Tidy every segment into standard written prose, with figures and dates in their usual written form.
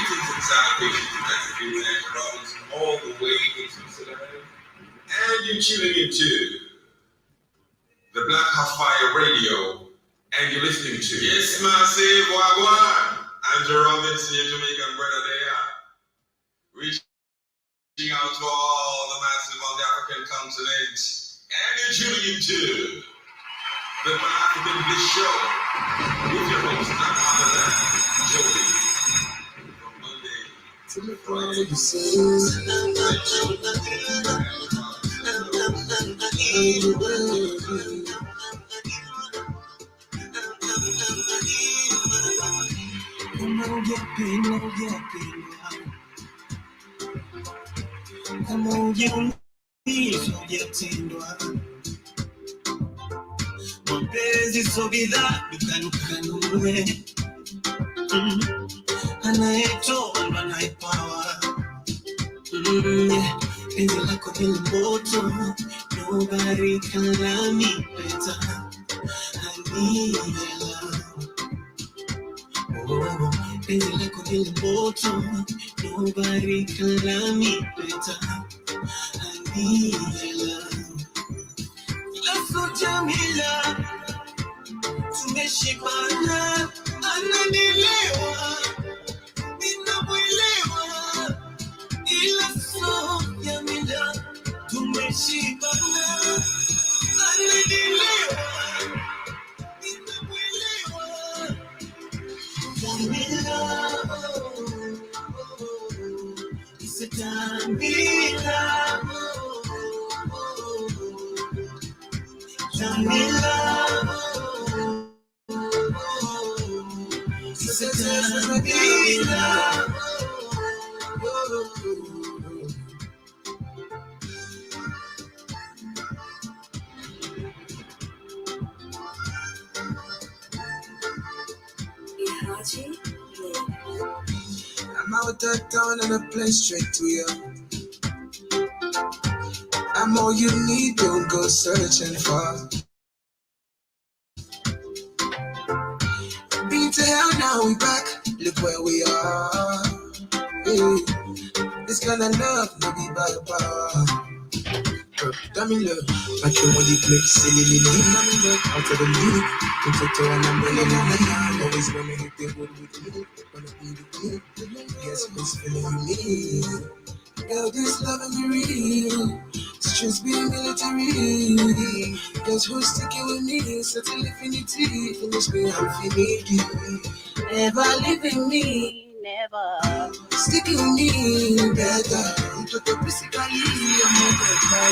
Greetings and salutations to messages and brothers all the way into Sudan. And you're tuning into the Black House Fire Radio, and you're listening to Yes Massive Wagwan. I'm Jerome Vincent, your Jamaican brother there. Reaching out to all the massive on the African continent, and you're tuning into the Pan-African Bliss Show with your host, none other than Joey. From Monday to Friday. Come on, you need to get in. Mapenzi so bidhaa dukanunue, anayetoa ndo anayepawa. Penzi lako ni moto, nobody can love me better. I need your love. Oh, penzi lako ni moto, nobody can love me better. I need your love. So Jamila, tumeshikana, ananielewa, ninamwelewa, ila so Jamila, tumeshikana, ananielewa, ninamwelewa, Jamila, it's a Jamila. Jamila, I'm out of town and I play straight to you. I'm all you need, don't go searching for. Been to hell, now we back, look where we are. Hey. This kind of love, no be by power. Dummy love, but you want the play, silly mommy love, out of the league. Into to an umbrella, always wanna hit the wood with you. Wanna be the kid, guess who's feeling me? Girl, this love ain't real. Streets being military. Guess who's sticking with me? Certain infinity. Finish me, I'm finity. Never leaving me. Never. Sticking with me. Better. Into the physically. I'm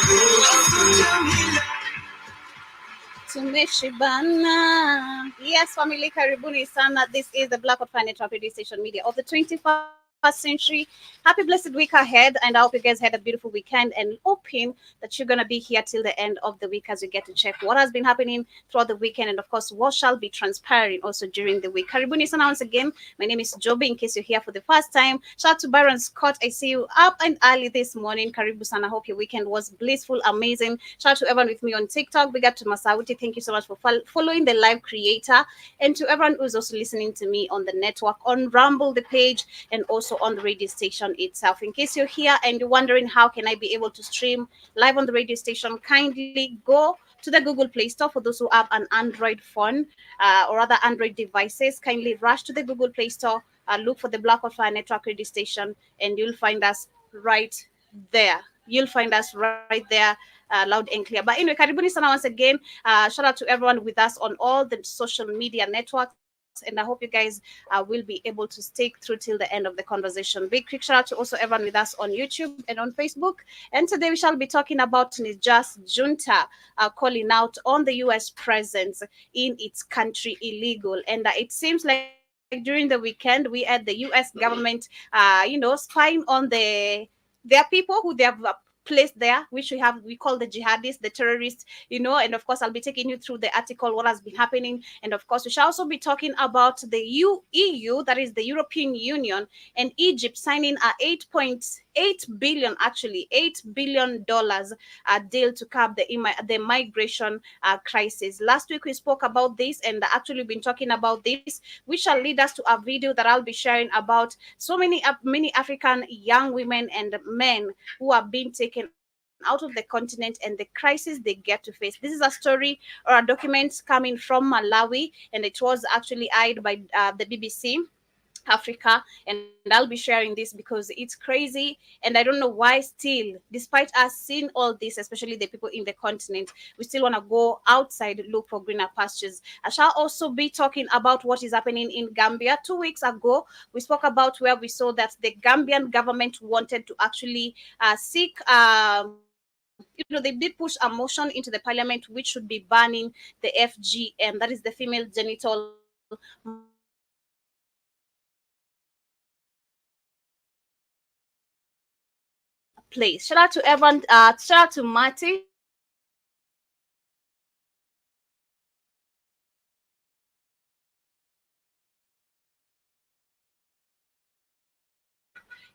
Tumeshibana. Yes, family, karibuni sana. This is the Black Financial Radio Station Media of the 21st century. Happy blessed week ahead, and I hope you guys had a beautiful weekend, and hoping that you're gonna be here till the end of the week as we get to check what has been happening throughout the weekend, and of course what shall be transpiring also during the week. Karibuni sana once again. My name is Joby, in case you're here for the first time. Shout out to Byron Scott. I see you up and early this morning. Karibu sana. Hope your weekend was blissful, amazing. Shout out to everyone with me on TikTok. Big up to Masauti. Thank you so much for following the live creator, and to everyone who's also listening to me on the network, on Rumble, the page, and also on the radio station itself. In case you're here and you're wondering how can I be able to stream live on the radio station, kindly go to the Google Play Store. For those who have an Android phone or other Android devices, kindly rush to the Google Play Store, look for the Black Fire Network radio station, and you'll find us right there. You'll find us right there, loud and clear. But anyway, karibuni sana once again. Shout out to everyone with us on all the social media networks, and I hope you guys will be able to stay through till the end of the conversation. Big quick shout out to also everyone with us on YouTube and on Facebook. And today we shall be talking about Niger's Junta calling out on the U.S. presence in its country illegal. And it seems like during the weekend we had the U.S. government, spying on their people who they have placed there, which we call the jihadists, the terrorists, and of course I'll be taking you through the article, what has been happening, and of course we shall also be talking about the EU, that is the European Union, and Egypt signing a 8-point $8 billion, actually $8 billion deal to curb the migration crisis. Last week we spoke about this, and actually been talking about this, which shall lead us to a video that I'll be sharing about so many African young women and men who are being taken out of the continent and the crisis they get to face. This is a story or a document coming from Malawi, and it was actually aired by the BBC Africa, and I'll be sharing this because it's crazy, and I don't know why still, despite us seeing all this, especially the people in the continent, we still want to go outside, look for greener pastures. I shall also be talking about what is happening in Gambia. 2 weeks ago we spoke about where we saw that the Gambian government wanted to actually seek they did push a motion into the parliament which should be banning the FGM, that is the female genital mutilation place. Shout out to everyone. Shout out to Marty.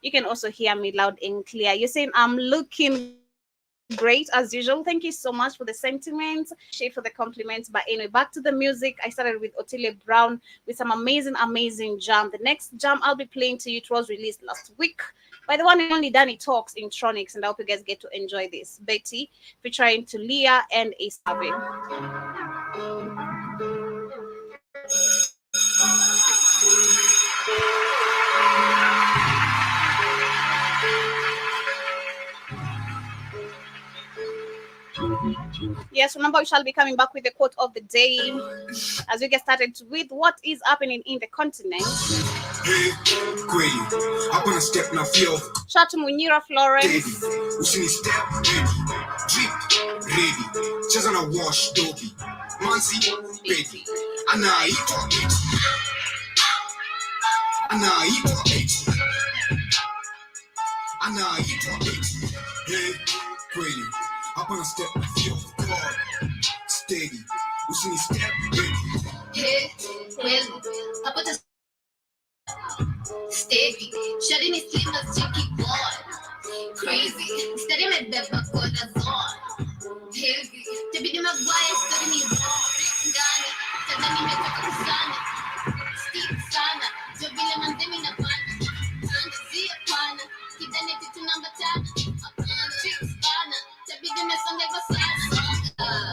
You can also hear me loud and clear. You're saying I'm looking great as usual. Thank you so much for the sentiments. Appreciate for the compliments. But anyway, back to the music. I started with Otile Brown with some amazing jam. The next jam I'll be playing to you, it was released last week by the one and only Danny Talks in Tronics, and I hope you guys get to enjoy this. Betty featuring to Leah and Asavi. Yes, remember we shall be coming back with the quote of the day as we get started with what is happening in the continent. Shout out to Munira Florence. Hapana step na feel God steady usini step hey well hapata steady shutting his slim as cheeky boy crazy steady me beba kona zone heavy tabidi magwaya steady me ngani tadani metoka sana stick sana jobile mandemi na pana anzia pana kidane kitu namba 5 sana tabidi mesonga sana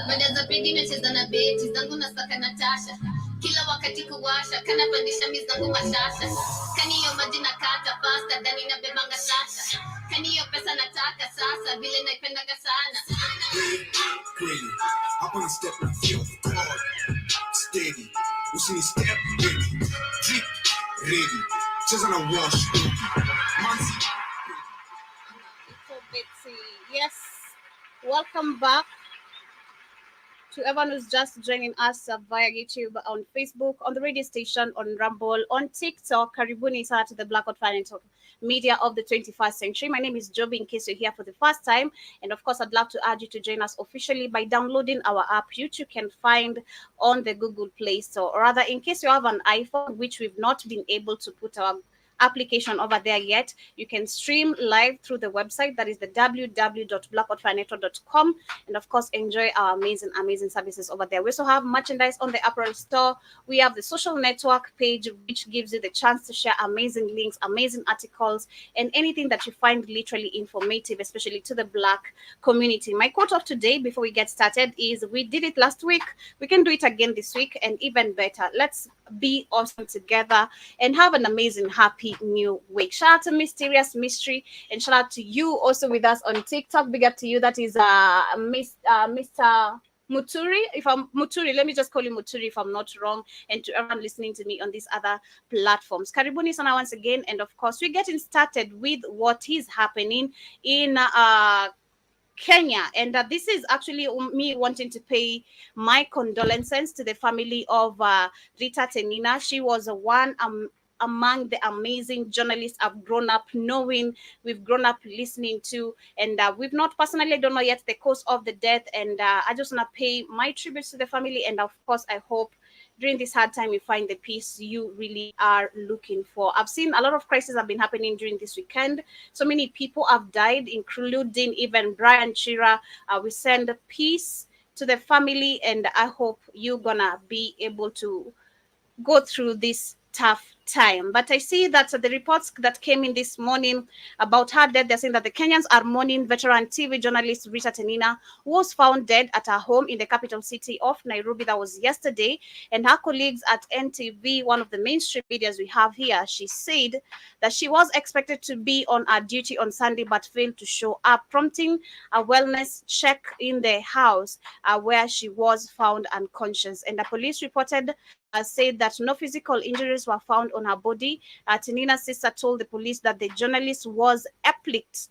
baada za pedi nacheza na beti zangu na saka Natasha kila wakati kuwasha kana pandisha mizangu mashasha kani hiyo maji na kata pasta dani na bebanga sasa kani hiyo pesa nataka sasa vile naipendaga sana kweli hapa na step na feel God steady usini step ready drip ready cheza na wash manzi Yes, welcome back to everyone who's just joining us via YouTube, on Facebook, on the radio station, on Rumble, on TikTok. Karibuni sana to the Blackout Financial Media of the 21st Century. My name is Joby, in case you're here for the first time. And of course, I'd love to urge you to join us officially by downloading our app, which you can find on the Google Play Store. Or rather, in case you have an iPhone, which we've not been able to put our application over there yet, you can stream live through the website, that is the www.blackoutfinancial.com, and of course enjoy our amazing services over there. We also have merchandise on the apparel store. We have the social network page, which gives you the chance to share amazing links, amazing articles, and anything that you find literally informative, especially to the Black community. My quote of today before we get started is: we did it last week, we can do it again this week, and even better. Let's be awesome together and have an amazing happy new week. Shout out to Mysterious Mystery, and shout out to you also with us on TikTok. Big up to you. That is Mr. Muturi. If I'm Muturi, let me just call you Muturi if I'm not wrong. And to everyone listening to me on these other platforms, karibuni sana once again. And of course, we're getting started with what is happening in Kenya, and this is actually me wanting to pay my condolences to the family of Rita Tenina. She was one among the amazing journalists I've grown up knowing, we've grown up listening to, and we've not personally don't know yet the cause of the death. And I just want to pay my tributes to the family, and of course I hope during this hard time you find the peace you really are looking for. I've seen a lot of crises have been happening during this weekend. So many people have died, including even Brian Chira. We send peace to the family, and I hope you're gonna be able to go through this tough time. But I see that the reports that came in this morning about her death, they're saying that the Kenyans are mourning veteran TV journalist Rita Tenina, who was found dead at her home in the capital city of Nairobi. That was yesterday. And her colleagues at NTV, one of the mainstream medias we have here, she said that she was expected to be on her duty on Sunday but failed to show up, prompting a wellness check in the house where she was found unconscious. And the police reported said that no physical injuries were found on her body. Tenina's sister told the police that the journalist was afflicted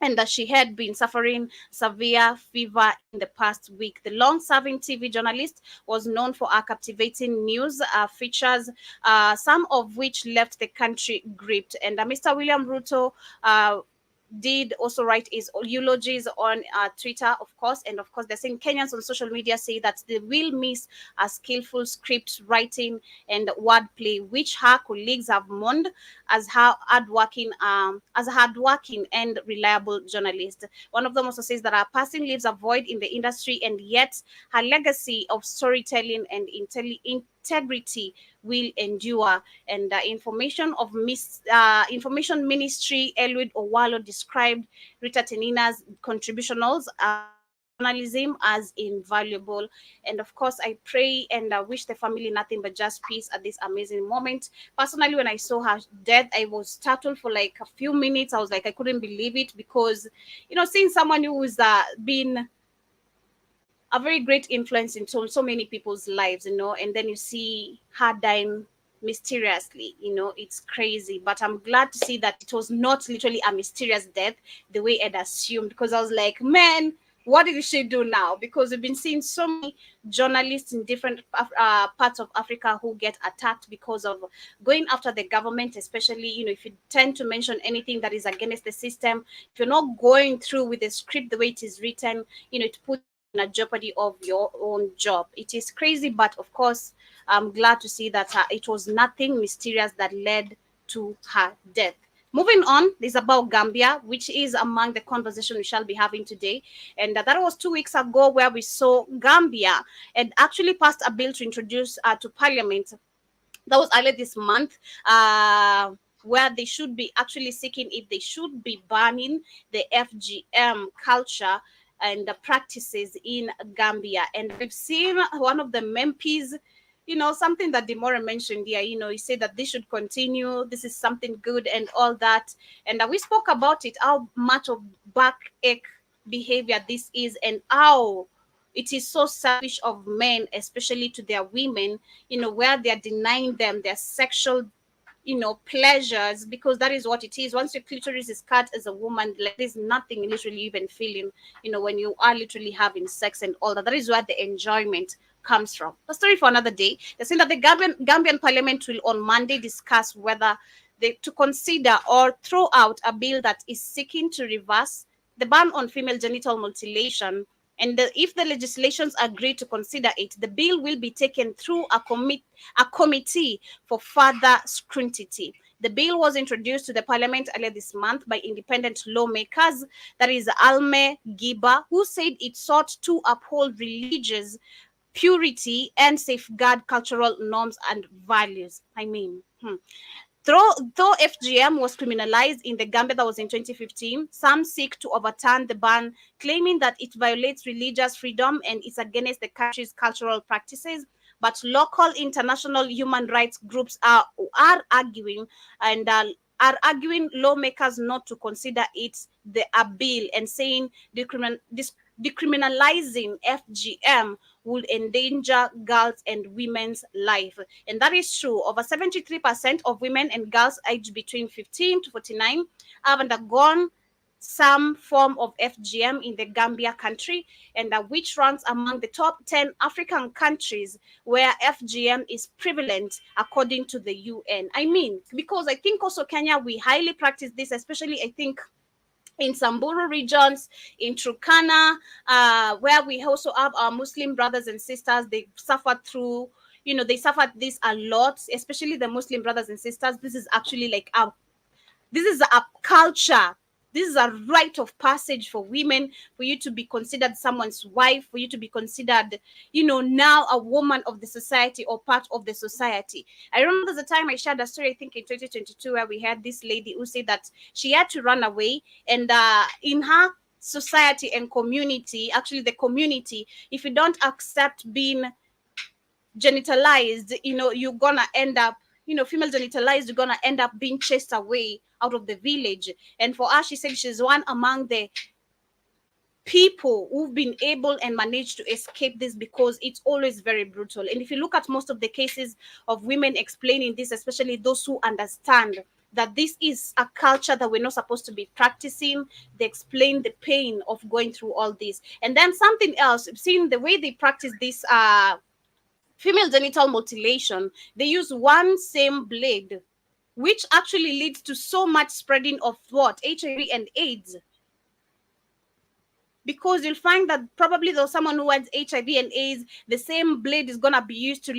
and that she had been suffering severe fever in the past week. The long-serving TV journalist was known for her captivating news features, some of which left the country gripped. And Mr. William Ruto did also write his eulogies on Twitter, of course. And of course, they're saying Kenyans on social media say that they will miss a skillful script writing and wordplay, which her colleagues have mourned as her hardworking, and reliable journalist. One of them also says that her passing leaves a void in the industry, and yet her legacy of storytelling and integrity will endure. And information ministry Eliud Owalo described Rita Tenina's contributions journalism as invaluable. And of course, I pray and wish the family nothing but just peace at this amazing moment. Personally, when I saw her death, I was startled for like a few minutes. I was like, I couldn't believe it, because seeing someone who's been a very great influence in so many people's lives, and then you see her dying mysteriously, it's crazy. But I'm glad to see that it was not literally a mysterious death the way Ed assumed, because I was like, man, what did she do now? Because we've been seeing so many journalists in different parts of Africa who get attacked because of going after the government, especially, if you tend to mention anything that is against the system, if you're not going through with the script the way it is written, it puts in a jeopardy of your own job. It is crazy, but of course, I'm glad to see that it was nothing mysterious that led to her death. Moving on, this is about Gambia, which is among the conversation we shall be having today. And that was 2 weeks ago, where we saw Gambia and actually passed a bill to introduce to Parliament. That was earlier this month, where they should be actually seeking if they should be banning the FGM culture and the practices in Gambia. And we've seen one of the MPs, something that Demora mentioned here, he said that this should continue. This is something good and all that. And we spoke about it, how much of backache behavior this is, and how it is so selfish of men, especially to their women, where they're denying them their sexual pleasures, because that is what it is. Once your clitoris is cut as a woman, like, there's nothing literally even feeling, when you are literally having sex and all that. That is where the enjoyment comes from. A story for another day. They're saying that the Gambian Parliament will on Monday discuss whether to consider or throw out a bill that is seeking to reverse the ban on female genital mutilation. And if the legislations agree to consider it, the bill will be taken through a committee for further scrutiny. The bill was introduced to the parliament earlier this month by independent lawmakers, that is Alme Giba, who said it sought to uphold religious purity and safeguard cultural norms and values. Though FGM was criminalized in the Gambia, that was in 2015, some seek to overturn the ban, claiming that it violates religious freedom and is against the country's cultural practices. But local international human rights groups are arguing lawmakers not to consider it a bill, and saying decriminalizing FGM would endanger girls and women's life. And that is true. Over 73% of women and girls aged between 15 to 49 have undergone some form of FGM in the Gambia country, and which ranks among the top 10 African countries where FGM is prevalent, according to the UN. Because I think also Kenya, we highly practice this, especially I think in Samburu regions, in Turkana, where we also have our Muslim brothers and sisters. They suffer through, they suffer this a lot, especially the Muslim brothers and sisters. This is actually like this is a culture. This is a rite of passage for women, for you to be considered someone's wife, for you to be considered, now a woman of the society or part of the society. I remember there's a time I shared a story, I think in 2022, where we had this lady who said that she had to run away, and in her society and community, actually the community, if you don't accept being genitalized, you're gonna end up, female genitalized, you're gonna end up being chased away out of the village. And for her, she said she's one among the people who've been able and managed to escape this, because it's always very brutal. And if you look at most of the cases of women explaining this, especially those who understand that this is a culture that we're not supposed to be practicing, they explain the pain of going through all this. And then something else, seeing the way they practice this female genital mutilation, they use one same blade, which actually leads to so much spreading of what? HIV and AIDS. Because you'll find that probably there's someone who has HIV and AIDS, the same blade is going to be used to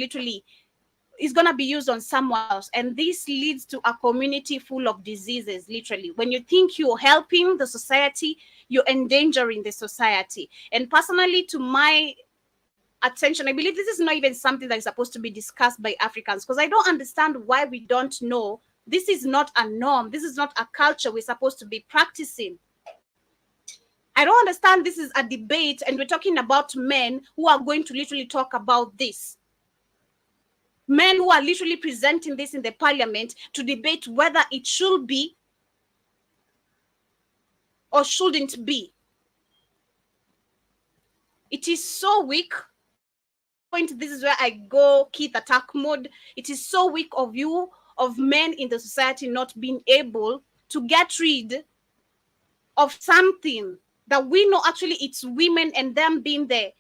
is going to be used on someone else. And this leads to a community full of diseases, literally. When you think you're helping the society, you're endangering the society. And personally, to my attention, I believe this is not even something that is supposed to be discussed by Africans, because I don't understand why we don't know. This is not a norm. This is not a culture we're supposed to be practicing. I don't understand. This is a debate, and we're talking about men who are going to literally talk about this. Men who are literally presenting this in the parliament to debate whether it should be or shouldn't be. It is so weak. This is where I go Keith attack mode. It is so weak of you, of men in the society, not being able to get rid of something that we know actually it's women and them being there.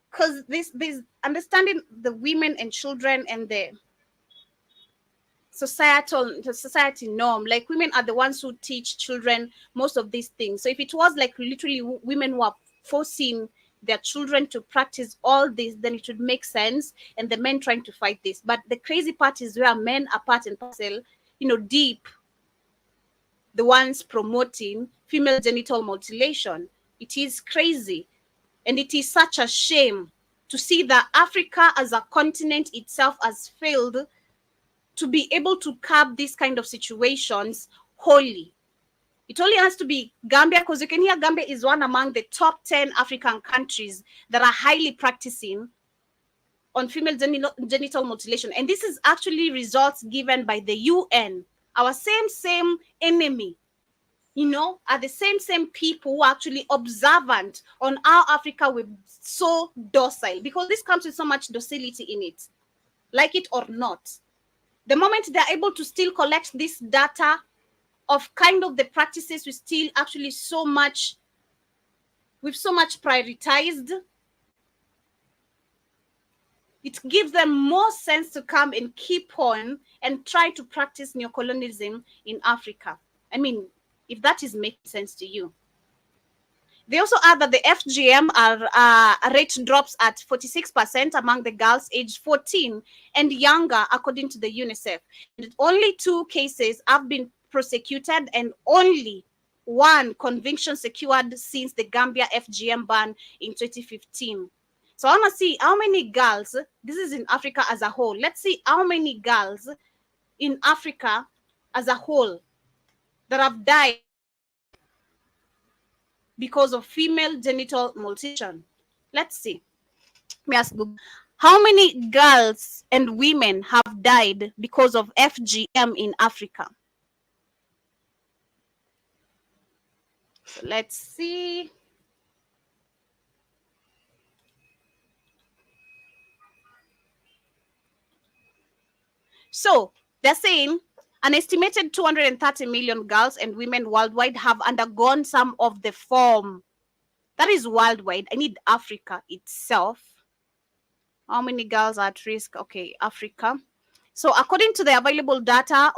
Because this understanding the women and children and the society norm, like women are the ones who teach children most of these things. So if it was like literally women who are forcing their children to practice all this, then it would make sense, and the men trying to fight this. But the crazy part is where men are part and parcel, deep, the ones promoting female genital mutilation. It is crazy, and it is such a shame to see that Africa as a continent itself has failed to be able to curb these kind of situations wholly. It only has to be Gambia, because you can hear Gambia is one among the top 10 African countries that are highly practicing on female genital mutilation. And this is actually results given by the UN, our same enemy, are the same people who are actually observant on how Africa will be so docile, because this comes with so much docility in it, like it or not. The moment they're able to still collect this data of kind of the practices we still actually we've so much prioritized, it gives them more sense to come and keep on and try to practice neocolonialism in Africa. I mean, if that is making sense to you. They also add that the FGM rate drops at 46% among the girls aged 14 and younger, according to the UNICEF. And only 2 cases have been prosecuted and only 1 conviction secured since the Gambia FGM ban in 2015. So I want to see how many girls, this is in Africa as a whole. Let's see how many girls in Africa as a whole that have died because of female genital mutilation. Let's see. Let me ask Google. How many girls and women have died because of FGM in Africa? So let's see. So they're saying an estimated 230 million girls and women worldwide have undergone some of the form. That is worldwide. I need Africa itself. How many girls are at risk? Okay, Africa. So according to the available data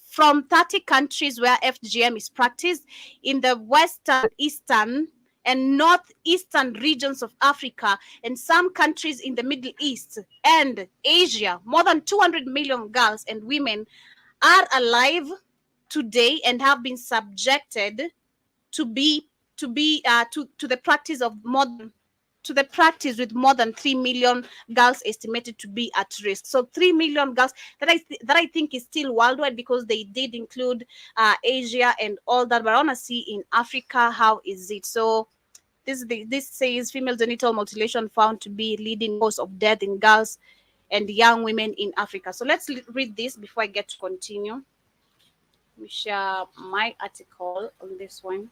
from 30 countries where FGM is practiced in the Western, Eastern, and northeastern regions of Africa, and some countries in the Middle East and Asia, more than 200 million girls and women are alive today and have been subjected to the practice of with more than 3 million girls estimated to be at risk. So 3 million girls that I think is still worldwide, because they did include Asia and all that. But I want to see in Africa, how is it? So this says female genital mutilation found to be leading cause of death in girls and young women in Africa. So let's read this before I get to continue. Let me share my article on this one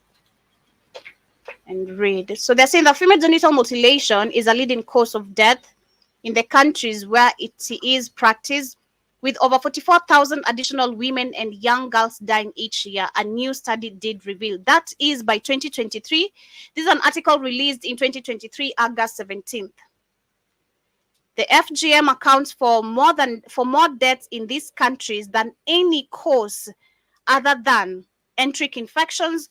and read. So they're saying that female genital mutilation is a leading cause of death in the countries where it is practiced, with over 44,000 additional women and young girls dying each year, a new study did reveal. That is by 2023. This is an article released in 2023, August 17th. The FGM accounts for more deaths in these countries than any cause other than enteric infections,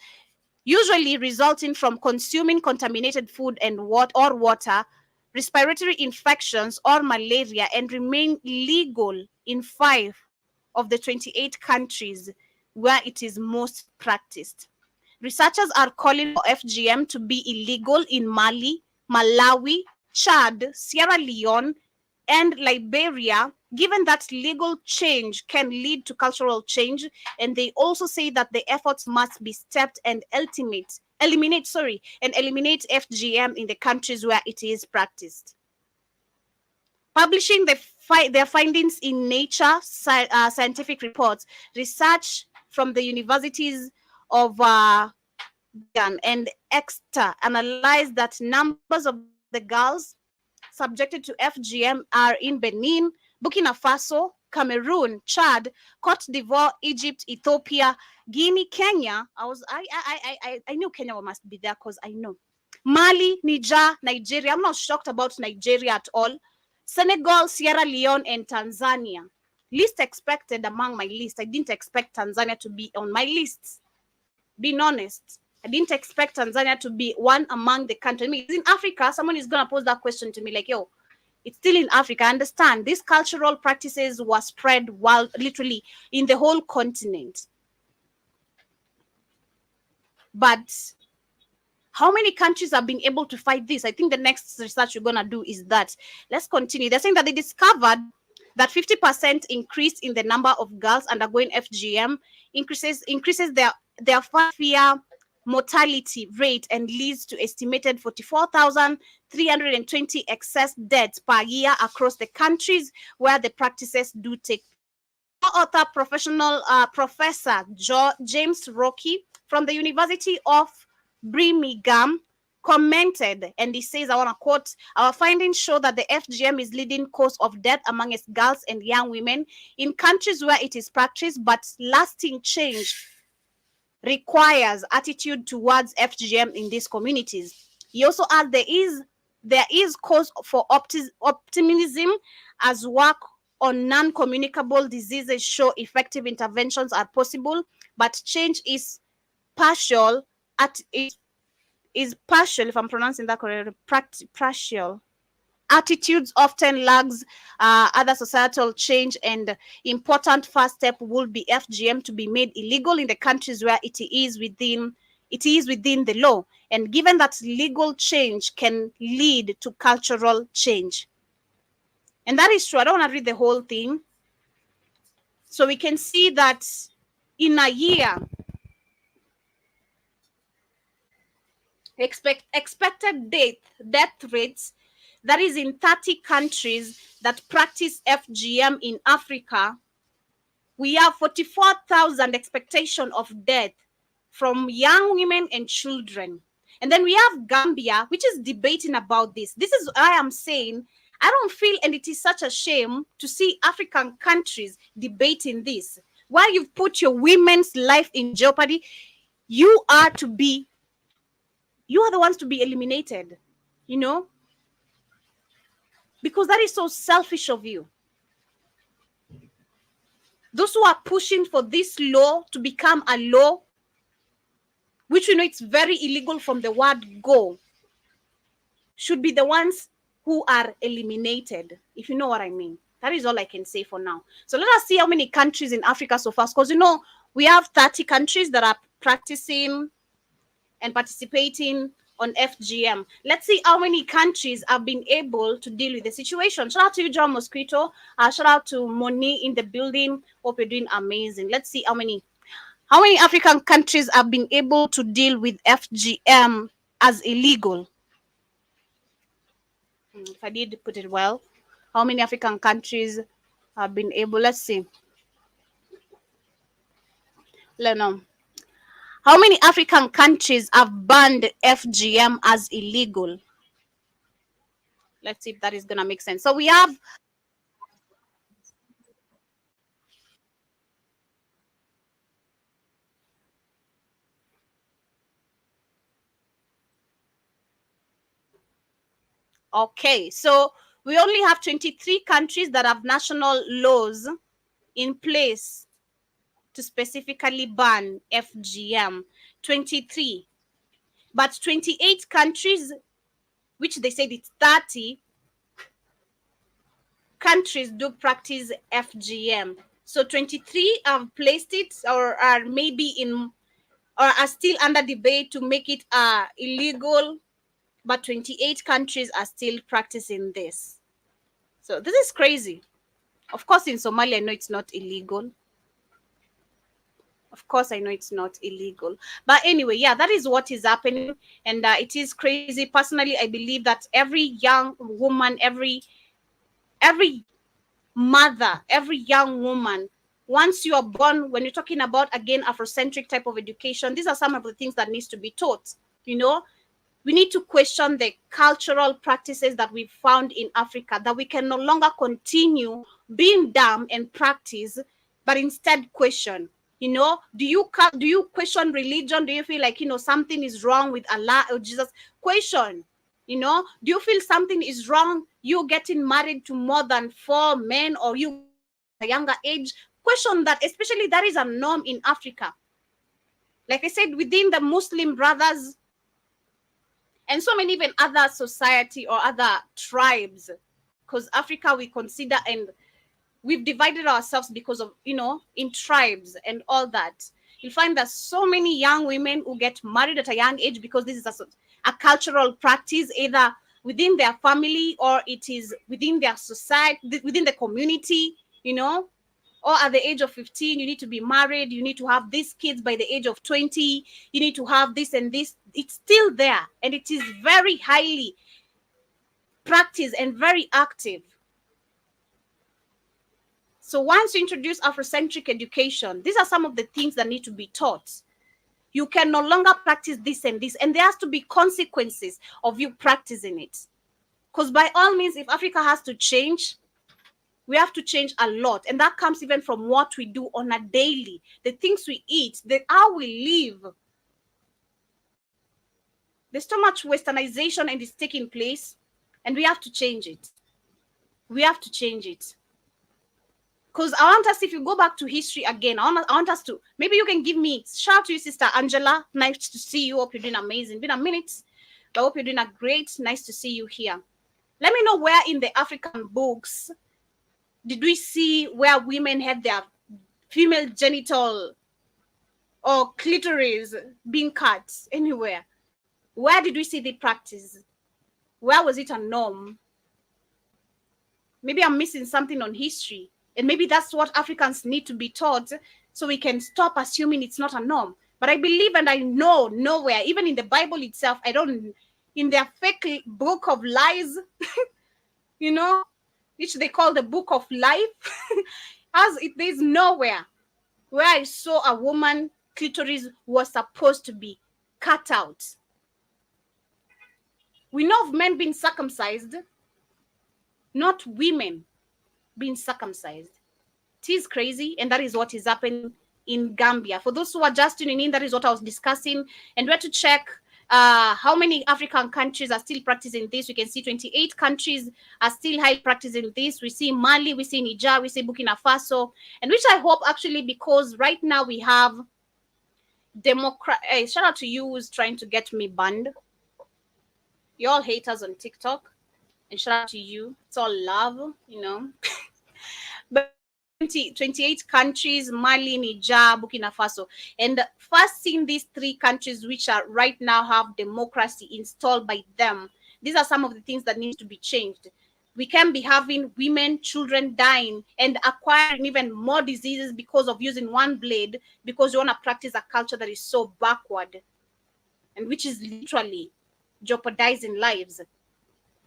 usually resulting from consuming contaminated food and water, respiratory infections, or malaria, and remain illegal in 5 of the 28 countries where it is most practiced. Researchers are calling for FGM to be illegal in Mali, Malawi, Chad, Sierra Leone, and Liberia, given that legal change can lead to cultural change. And they also say that the efforts must be stepped and eliminate FGM in the countries where it is practiced. Publishing their findings in Nature scientific reports, research from the universities of and Exeter analyzed that numbers of the girls subjected to FGM are in Benin, Burkina Faso, Cameroon, Chad, Cote d'Ivoire, Egypt, Ethiopia, Guinea, Kenya. I knew Kenya must be there because I know. Mali, Niger, Nigeria. I'm not shocked about Nigeria at all. Senegal, Sierra Leone, and Tanzania. Least expected among my list. I didn't expect Tanzania to be on my list. Being honest. I didn't expect Tanzania to be one among the countries. I mean, it's in Africa. Someone is going to pose that question to me like, yo, it's still in Africa. I understand. These cultural practices were spread literally in the whole continent. But how many countries have been able to fight this? I think the next research we're going to do is that. Let's continue. They're saying that they discovered that 50% increase in the number of girls undergoing FGM increases their 5-year mortality rate and leads to estimated 44,320 excess deaths per year across the countries where the practices do take. Author Professor James Rocky from the University of Birmingham commented, and he says, I want to quote, "Our findings show that the FGM is leading cause of death amongst girls and young women in countries where it is practiced, but lasting change requires attitude towards FGM in these communities." He also adds there is cause for optimism as work on non-communicable diseases show effective interventions are possible, but change is partial. If I'm pronouncing that correctly, partial. Attitudes often lags other societal change, and important first step will be FGM to be made illegal in the countries where it is within the law. And given that legal change can lead to cultural change. And that is true. I don't want to read the whole thing. So we can see that in a year, expected death rates, that is in 30 countries that practice FGM in Africa, we have 44,000 expectation of death from young women and children. And then we have Gambia, which is debating about this. This is why I'm saying I don't feel, and it is such a shame to see African countries debating this. While you've put your women's life in jeopardy, you are the ones to be eliminated, because that is so selfish of you. Those who are pushing for this law to become a law which we know it's very illegal from the word go, should be the ones who are eliminated, if you know what I mean. That is all I can say for now. So let us see how many countries in Africa so far, because we have 30 countries that are practicing and participating on FGM. Let's see how many countries have been able to deal with the situation. Shout out to you, John Mosquito. Shout out to Moni in the building. Hope you're doing amazing. Let's see how many African countries have been able to deal with FGM as illegal. If I did put it well, how many African countries have been able? Let's see. Let know. How many African countries have banned FGM as illegal? Let's see if that is gonna make sense. So we have okay, so we only have 23 countries that have national laws in place to specifically ban FGM. 23. But 28 countries, which they said it's 30 countries, do practice FGM. So 23 have placed it or are maybe in or are still under debate to make it illegal, but 28 countries are still practicing this. So this is crazy. Of course, in Somalia, I know it's not illegal. Of course, I know it's not illegal. But anyway, yeah, that is what is happening. And it is crazy. Personally, I believe that every young woman, every mother, every young woman, once you are born, when you're talking about, again, Afrocentric type of education, these are some of the things that needs to be taught. We need to question the cultural practices that we found in Africa, that we can no longer continue being dumb and practice, but instead question. Do you question religion? Do you feel like something is wrong with Allah or Jesus? Question. Do you feel something is wrong? You getting married to more than 4 men, or you at a younger age? Question that, especially that is a norm in Africa. Like I said, within the Muslim brothers and so many even other society or other tribes, because Africa we consider, and we've divided ourselves because of, in tribes and all that. You'll find that so many young women who get married at a young age because this is a cultural practice, either within their family or it is within their society, within the community, or at the age of 15, you need to be married. You need to have these kids by the age of 20. You need to have this and this. It's still there. And it is very highly practiced and very active. So once you introduce Afrocentric education, these are some of the things that need to be taught. You can no longer practice this and this. And there has to be consequences of you practicing it. Because by all means, if Africa has to change, we have to change a lot. And that comes even from what we do on a daily, the things we eat, how we live. There's so much westernization and it's taking place, and we have to change it. We have to change it. Because I want us, if you go back to history again, I want us to, maybe you can give me, shout out to you, Sister Angela. Nice to see you. Hope you're doing amazing. Been a minute, but I hope you're doing great. Nice to see you here. Let me know where in the African books did we see where women had their female genital or clitoris being cut anywhere? Where did we see the practice? Where was it a norm? Maybe I'm missing something on history. And maybe that's what Africans need to be taught so we can stop assuming it's not a norm. But I believe and I know nowhere, even in the Bible itself, in their fake book of lies, which they call the book of life, there's nowhere where I saw a woman clitoris was supposed to be cut out. We know of men being circumcised, not women being circumcised. It is crazy, and that is what is happening in Gambia. For those who are just tuning in, that is what I was discussing. And where to check how many African countries are still practicing this. We can see 28 countries are still high practicing this. We see Mali, we see Niger, we see Burkina Faso, and which I hope actually, because right now we have Hey, shout out to you who's trying to get me banned. You all haters on TikTok. And shout out to you. It's all love, you know. But 28 countries, Mali, Niger, Burkina Faso. And first seeing these three countries which are right now have democracy installed by them, these are some of the things that need to be changed. We can be having women, children dying and acquiring even more diseases because of using one blade, because you want to practice a culture that is so backward and which is literally jeopardizing lives.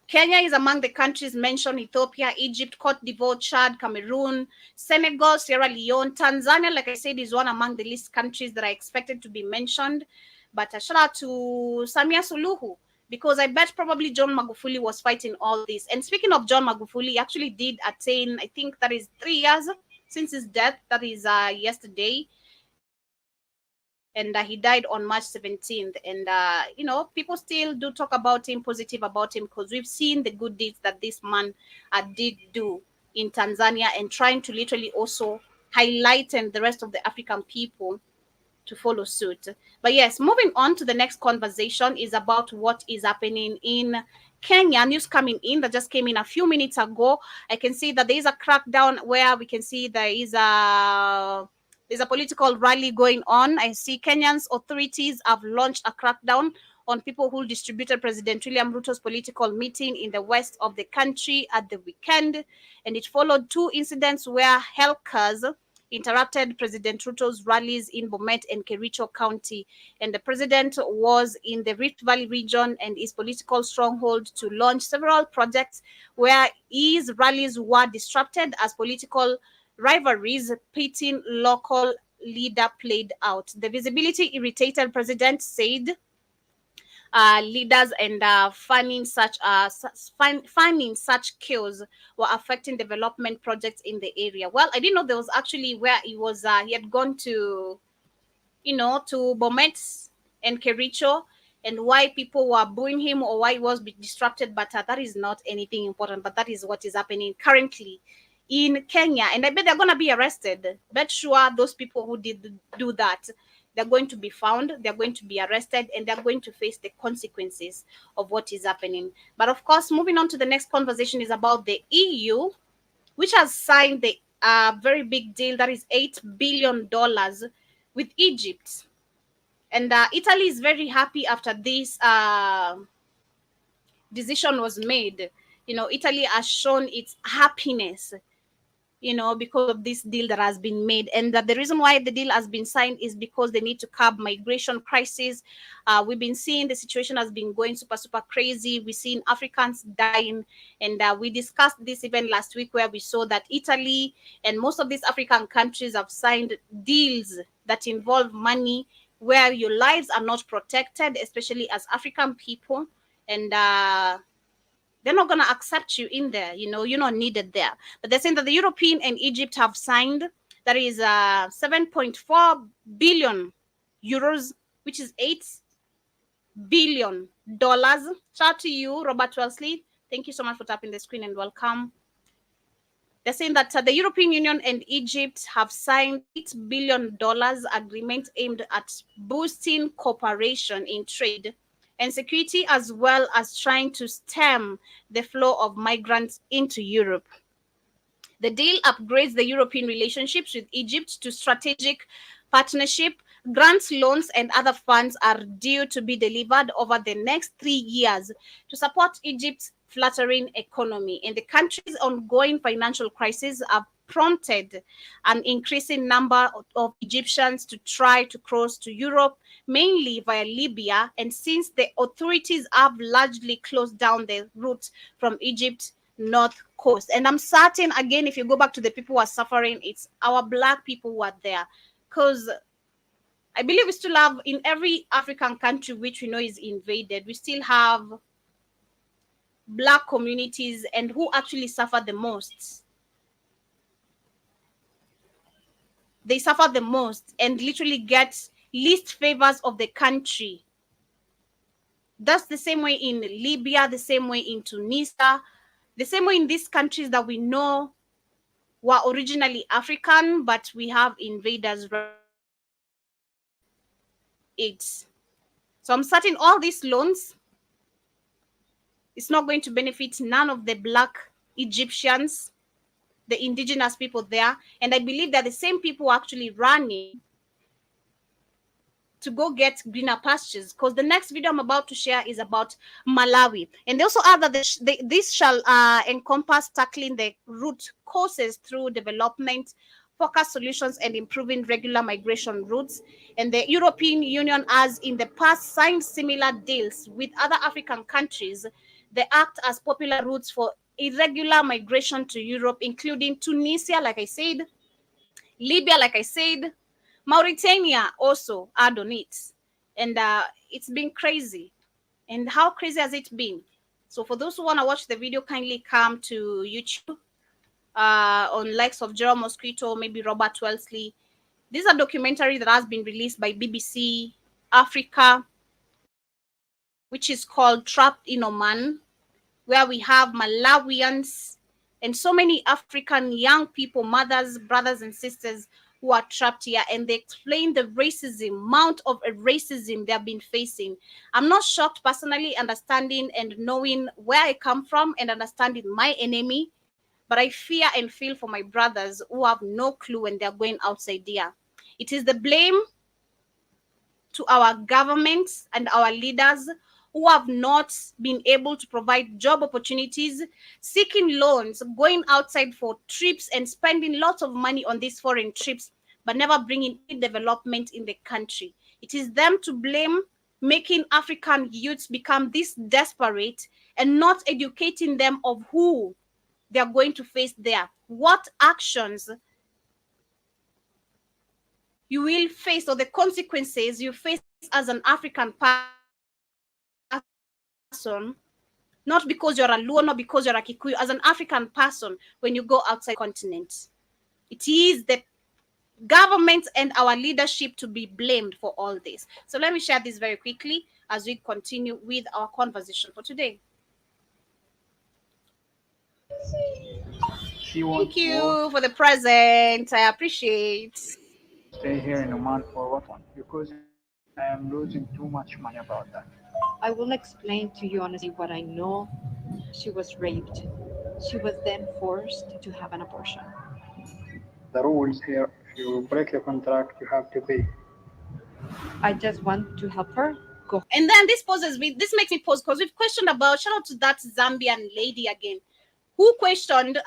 Kenya is among the countries mentioned: Ethiopia, Egypt, Cote d'Ivoire, Chad, Cameroon, Senegal, Sierra Leone. Tanzania, like I said, is one among the least countries that are expected to be mentioned. But a shout out to Samia Suluhu, because I bet probably John Magufuli was fighting all this. And speaking of John Magufuli, he actually did attain, I think that is 3 years since his death. That is yesterday. And he died on March 17th. And, people still do talk about him, positive about him, because we've seen the good deeds that this man did do in Tanzania, and trying to literally also highlight and the rest of the African people to follow suit. But yes, moving on to the next conversation is about what is happening in Kenya. News coming in that just came in a few minutes ago. I can see that there is a crackdown where we can see there's a political rally going on. I see Kenyan's authorities have launched a crackdown on people who distributed President William Ruto's political meeting in the west of the country at the weekend. And it followed two incidents where helkers interrupted President Ruto's rallies in Bomet and Kericho County. And the president was in the Rift Valley region and his political stronghold to launch several projects where his rallies were disrupted as political rivalries pitting local leader played out. The visibility irritated president said leaders and funding such chaos were affecting development projects in the area. Well, I didn't know there was actually where he had gone to, to Bomet and Kericho, and why people were booing him or why he was disrupted. But that is not anything important. But that is what is happening currently in Kenya, and I bet they're going to be arrested. Bet sure those people who did do that, they're going to be found, they're going to be arrested, and they're going to face the consequences of what is happening. But of course, moving on to the next conversation is about the EU, which has signed the very big deal that is $8 billion with Egypt. And Italy is very happy after this decision was made. Italy has shown its happiness, because of this deal that has been made. And that the reason why the deal has been signed is because they need to curb migration crisis. We've been seeing the situation has been going super, super crazy. We've seen Africans dying. And we discussed this even last week, where we saw that Italy and most of these African countries have signed deals that involve money where your lives are not protected, especially as African people. And they're not going to accept you in there. You're not needed there. But they're saying that the European and Egypt have signed, that is 7.4 billion euros, which is $8 billion. Shout out to you, Robert Wellesley. Thank you so much for tapping the screen and welcome. They're saying that the European Union and Egypt have signed $8 billion agreement aimed at boosting cooperation in trade and security, as well as trying to stem the flow of migrants into Europe. The deal upgrades the European relationships with Egypt to strategic partnership. Grants, loans, and other funds are due to be delivered over the next 3 years to support Egypt's fluttering economy. And the country's ongoing financial crisis have prompted an increasing number of Egyptians to try to cross to Europe, mainly via Libya. And since the authorities have largely closed down the route from Egypt north coast. And I'm certain, again, if you go back to the people who are suffering, it's our Black people who are there. Because I believe we still have, in every African country which we know is invaded, we still have Black communities, and who actually suffer the most. They suffer the most and literally get least favors of the country. That's the same way in Libya, the same way in Tunisia, the same way in these countries that we know were originally African, but we have invaders. it. So I'm certain all these loans, it's not going to benefit none of the Black Egyptians, the indigenous people there. And I believe that the same people are actually running to go get greener pastures, because the next video I'm about to share is about Malawi. And they also add that this shall encompass tackling the root causes through development, focused solutions, and improving regular migration routes. And the European Union has in the past signed similar deals with other African countries. They act as popular routes for irregular migration to Europe, including Tunisia, like I said, Libya, like I said, Mauritania also add on it. And it's been crazy. And how crazy has it been? So for those who want to watch the video, kindly come to YouTube on likes of Jerome Mosquito, maybe Robert Wellesley. This is a documentary that has been released by BBC Africa, which is called Trapped in Oman, where we have Malawians and so many African young people, mothers, brothers, and sisters who are trapped here, and they explain the amount of racism they have been facing. I'm not shocked personally, understanding and knowing where I come from and understanding my enemy, but I fear and feel for my brothers who have no clue when they're going outside there. It is the blame to our governments and our leaders who have not been able to provide job opportunities, seeking loans, going outside for trips and spending lots of money on these foreign trips, but never bringing any development in the country. It is them to blame, making African youths become this desperate and not educating them of who they are going to face there, what actions you will face, or the consequences you face as an African person, not because you're a Luo, not because you're a Kikuyu, as an African person when you go outside the continent. It is the government and our leadership to be blamed for all this. So let me share this very quickly as we continue with our conversation for today. Thank you for the present. I appreciate. Stay here in Oman for what one? Because I am losing too much money about that. I will explain to you honestly what I know. She was raped. She was then forced to have an abortion. The rules here, if you break the contract, you have to pay. I just want to help her go. And then this makes me pause, because we've questioned about, shout out to that Zambian lady again, who questioned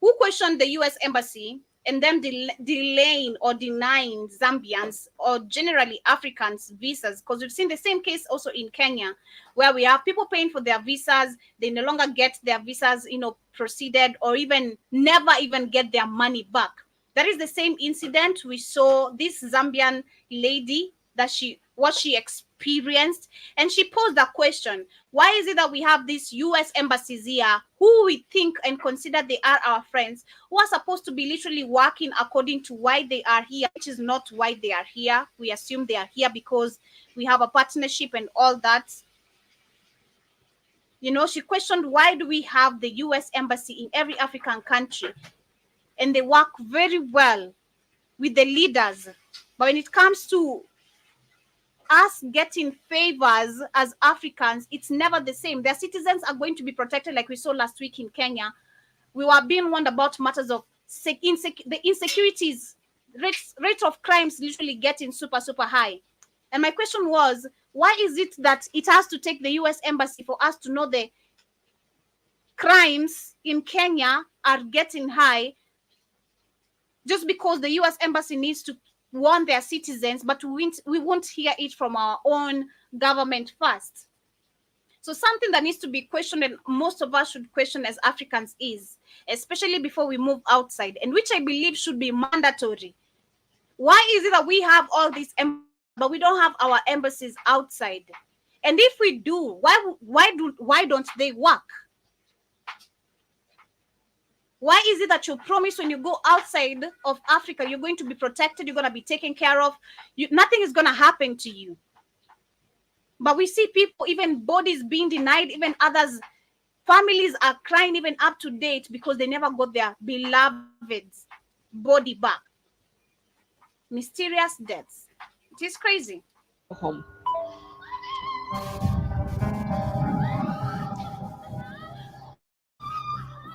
who questioned the US embassy and them delaying or denying Zambians or generally Africans visas, because we've seen the same case also in Kenya, where we have people paying for their visas, they no longer get their visas, proceeded, or even never even get their money back. That is the same incident we saw this Zambian lady, what she experienced, and she posed a question: why is it that we have these US embassies here, who we think and consider they are our friends, who are supposed to be literally working according to why they are here, which is not why they are here. We assume they are here because we have a partnership and all that. She questioned, why do we have the US embassy in every African country and they work very well with the leaders, but when it comes to us getting favors as Africans, it's never the same. Their citizens are going to be protected, like we saw last week in Kenya. We were being warned about matters of the insecurities, rate of crimes literally getting super, super high. And my question was, why is it that it has to take the US embassy for us to know the crimes in Kenya are getting high, just because the US embassy needs to warn their citizens, but we won't hear it from our own government first? So something that needs to be questioned, and most of us should question as Africans, is, especially before we move outside, and which I believe should be mandatory. Why is it that we have all these embassies, but we don't have our embassies outside? And if we do, why don't they work? Why is it that you promise when you go outside of Africa, you're going to be protected, you're going to be taken care of, nothing is going to happen to you? But we see people, even bodies being denied, even others, families are crying even up to date because they never got their beloved's body back. Mysterious deaths. It is crazy. Home.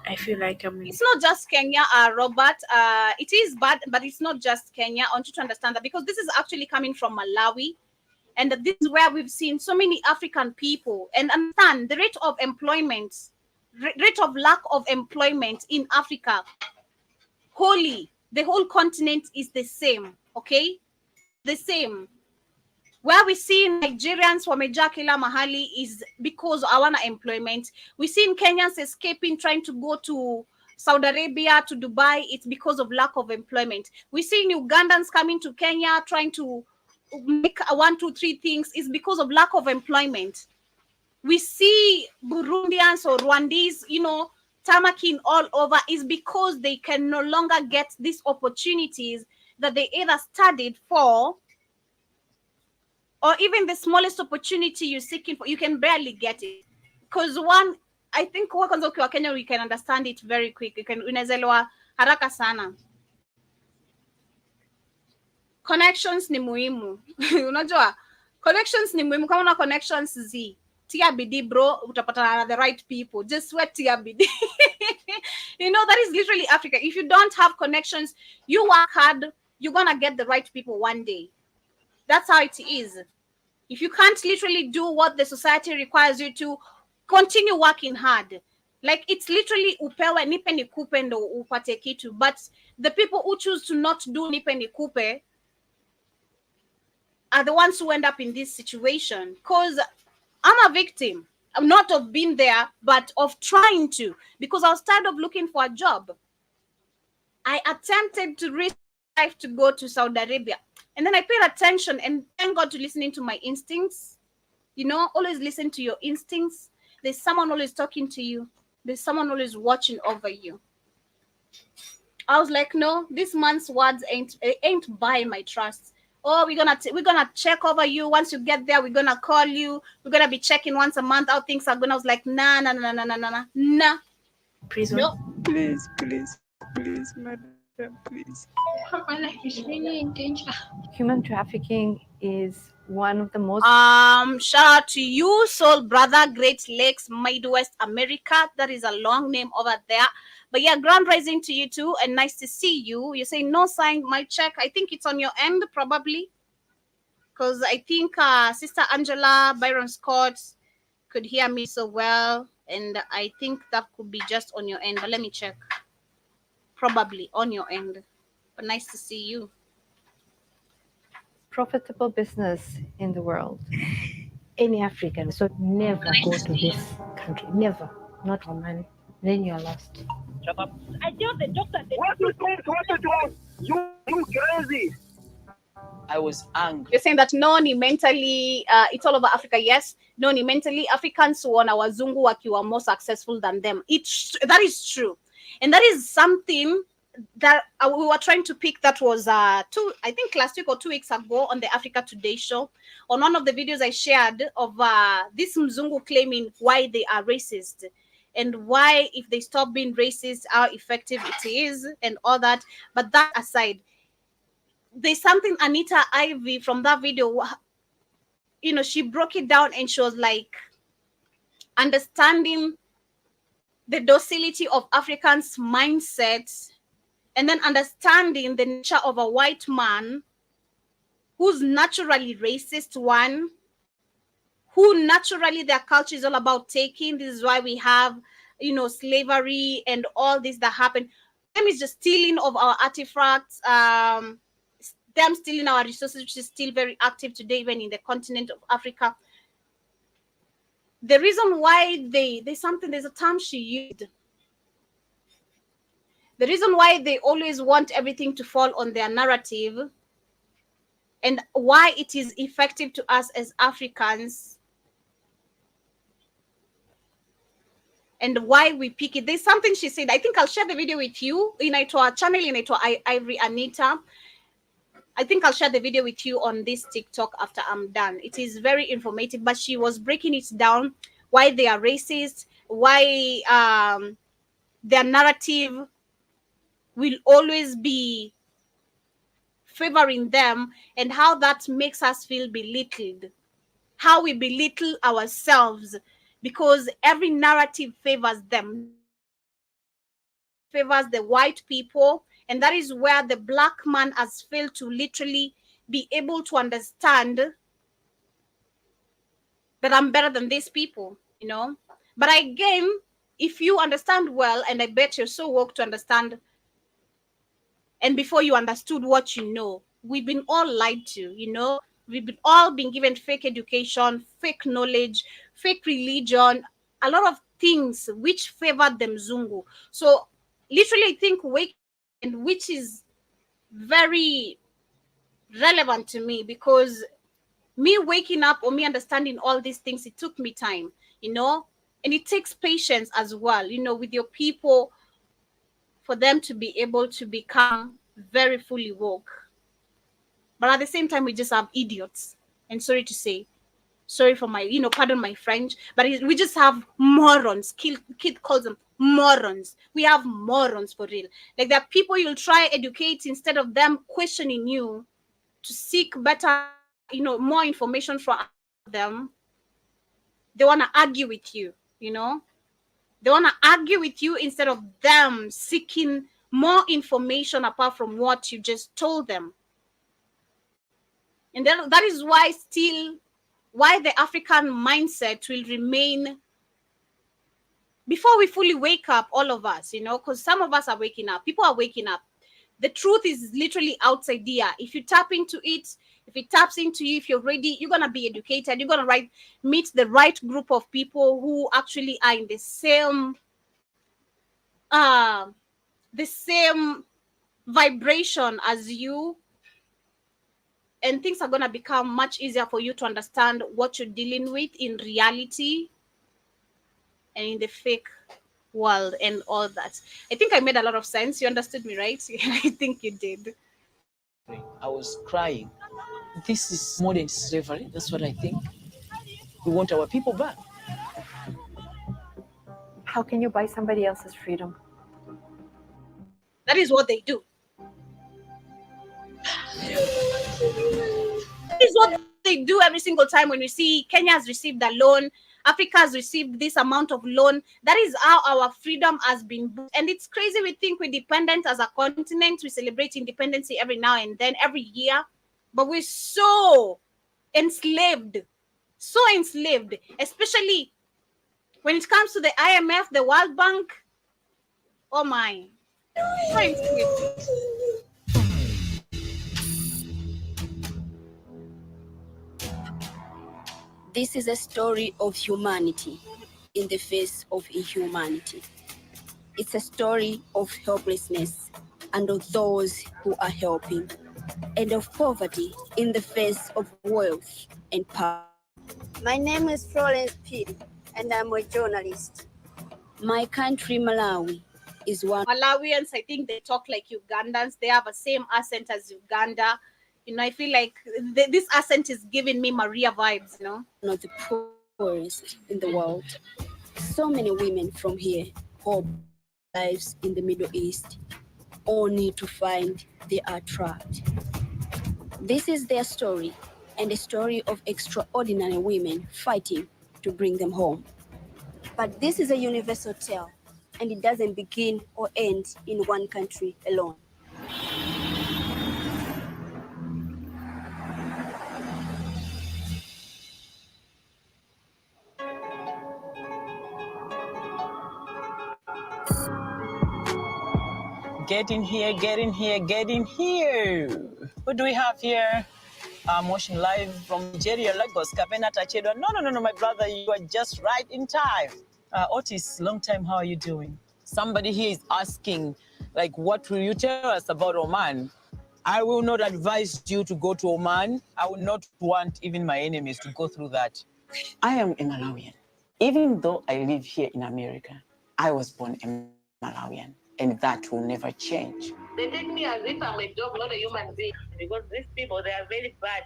I feel like I'm It's not just Kenya, Robert. It is bad, but it's not just Kenya. I want you to understand that, because this is actually coming from Malawi. And this is where we've seen so many African people. And understand the rate of employment, rate of lack of employment in Africa, the whole continent is the same, okay? The same. Where we see Nigerians wamejaa kila mahali is because hawana employment. We see Kenyans escaping, trying to go to Saudi Arabia, to Dubai. It's because of lack of employment. We see Ugandans coming to Kenya, trying to make 1, 2, 3 things. Is because of lack of employment. We see Burundians or Rwandese, tamaking all over, is because they can no longer get these opportunities that they either studied for, or even the smallest opportunity you're seeking for, you can barely get it. Because I think kwanza ukiwa Kenya, we can understand it very quick. Unaelewa haraka sana. Connections ni muhimu. Unajua, connections ni muhimu. Kama una connections tia bidii bro, utapata the right people. Just sweat tia bidii. That is literally Africa. If you don't have connections, you work hard, you're gonna get the right people one day. That's how it is. If you can't literally do what the society requires you to, continue working hard. Like, it's literally upewe nipe nikupe ndo upate kitu. But the people who choose to not do nipe nikupe are the ones who end up in this situation. Because I'm a victim. I'm not of being there, but of trying to. Because I was tired of looking for a job. I attempted to risk life to go to Saudi Arabia. And then I paid attention, and thank God to listening to my instincts. Always listen to your instincts. There's someone always talking to you. There's someone always watching over you. I was like, no, this man's words ain't buying my trust. Oh, we're gonna check over you. Once you get there, we're gonna call you. We're gonna be checking once a month how things are going. I was like, nah. prison. No. Please, madam, please. My life is really in danger. Human trafficking is one of the most Shout out to you, soul brother, Great Lakes, Midwest America. That is a long name over there. But yeah, grand rising to you too, and nice to see you. You're saying no sign, my check. I think it's on your end, probably. Because I think Sister Angela Byron Scott could hear me so well. And I think that could be just on your end. But let me check. Probably on your end. But nice to see you. profitable business in the world. Any African, so never go to this country. Never. Not for money. Then you're lost. Shut up. I tell the doctor. What you doing? You crazy. I was angry. You're saying that noni mentally, it's all over Africa. Yes, noni mentally, Africans wana wazungu wakiwa more successful than them. That is true, and that is something that we were trying to pick. That was I think last week or 2 weeks ago on the Africa Today show. On one of the videos I shared of this Mzungu claiming why they are racist and why, if they stop being racist, how effective it is and all that. But that aside, there's something Anita Ivy from that video, she broke it down and she was like, understanding the docility of Africans' mindset, and then understanding the nature of a white man who's naturally racist, one, who naturally their culture is all about taking. This is why we have, slavery and all this that happened. Them is just stealing of our artifacts, them stealing our resources, which is still very active today, even in the continent of Africa. The reason why there's a term she used. The reason why they always want everything to fall on their narrative, and why it is effective to us as Africans, and why we pick it. There's something she said. I think I'll share the video with you in our channel, in Ivory Anita. I think I'll share the video with you on this TikTok after I'm done. It is very informative, but she was breaking it down, why they are racist, why their narrative will always be favoring them, and how that makes us feel belittled, how we belittle ourselves, because every narrative favors them, favors the white people, and that is where the black man has failed to literally be able to understand that I'm better than these people, you know. But again, if you understand well, and I bet you're so woke to understand, and before you understood what you know, we've been all lied to, you know. We've been all been given fake education, fake knowledge, fake religion, a lot of things which favored the Mzungu. So literally I think and which is very relevant to me, because me waking up or me understanding all these things, it took me time, you know, and it takes patience as well, you know, with your people, for them to be able to become very fully woke. But at the same time, we just have idiots. And sorry to say, sorry for my, you know, pardon my French, but we just have morons. Kid calls them morons. We have morons for real. Like, there are people you'll try educate, instead of them questioning you to seek better, you know, more information from them. They want to argue with you, you know. They want to argue with you instead of them seeking more information apart from what you just told them. And then that is why why the African mindset will remain, before we fully wake up, all of us, you know, because some of us are waking up. People are waking up. The truth is literally outside here. If you tap into it, if it taps into you, if you're ready, you're going to be educated. You're going to meet the right group of people who actually are in the same vibration as you, and things are going to become much easier for you to understand what you're dealing with in reality and in the fake world and all that. I think I made a lot of sense. You understood me, right? I think you did. I was crying. This is modern slavery. That's what I think. We want our people back. How can you buy somebody else's freedom? That is what they do. That is what they do every single time. When we see Kenya has received a loan, Africa has received this amount of loan, that is how our freedom has been boosted. And it's crazy. We think we're dependent as a continent. We celebrate independence every now and then, every year. But we're so enslaved, especially when it comes to the IMF, the World Bank. Oh my. So enslaved. This is a story of humanity in the face of inhumanity. It's a story of helplessness and of those who are helping, and of poverty in the face of wealth and power. My name is Florence Piri, and I'm a journalist. My country, Malawi, is one. Malawians, I think they talk like Ugandans. They have the same accent as Uganda. You know, I feel like this accent is giving me Maria vibes, you know. One of the poorest in the world. So many women from here hope lives in the Middle East, only to find they are trapped. This is their story, and a story of extraordinary women fighting to bring them home. But this is a universal tale, and it doesn't begin or end in one country alone. Get in here, get in here, get in here. What do we have here? I'm watching live from Nigeria, Lagos, Kapena Tachedo. No, my brother, you are just right in time. Otis, long time, how are you doing? Somebody here is asking, like, what will you tell us about Oman? I will not advise you to go to Oman. I will not want even my enemies to go through that. I am a Malawian. Even though I live here in America, I was born a Malawian, and that will never change. They take me as if I'm a dog, not a human being, because these people, they are very bad.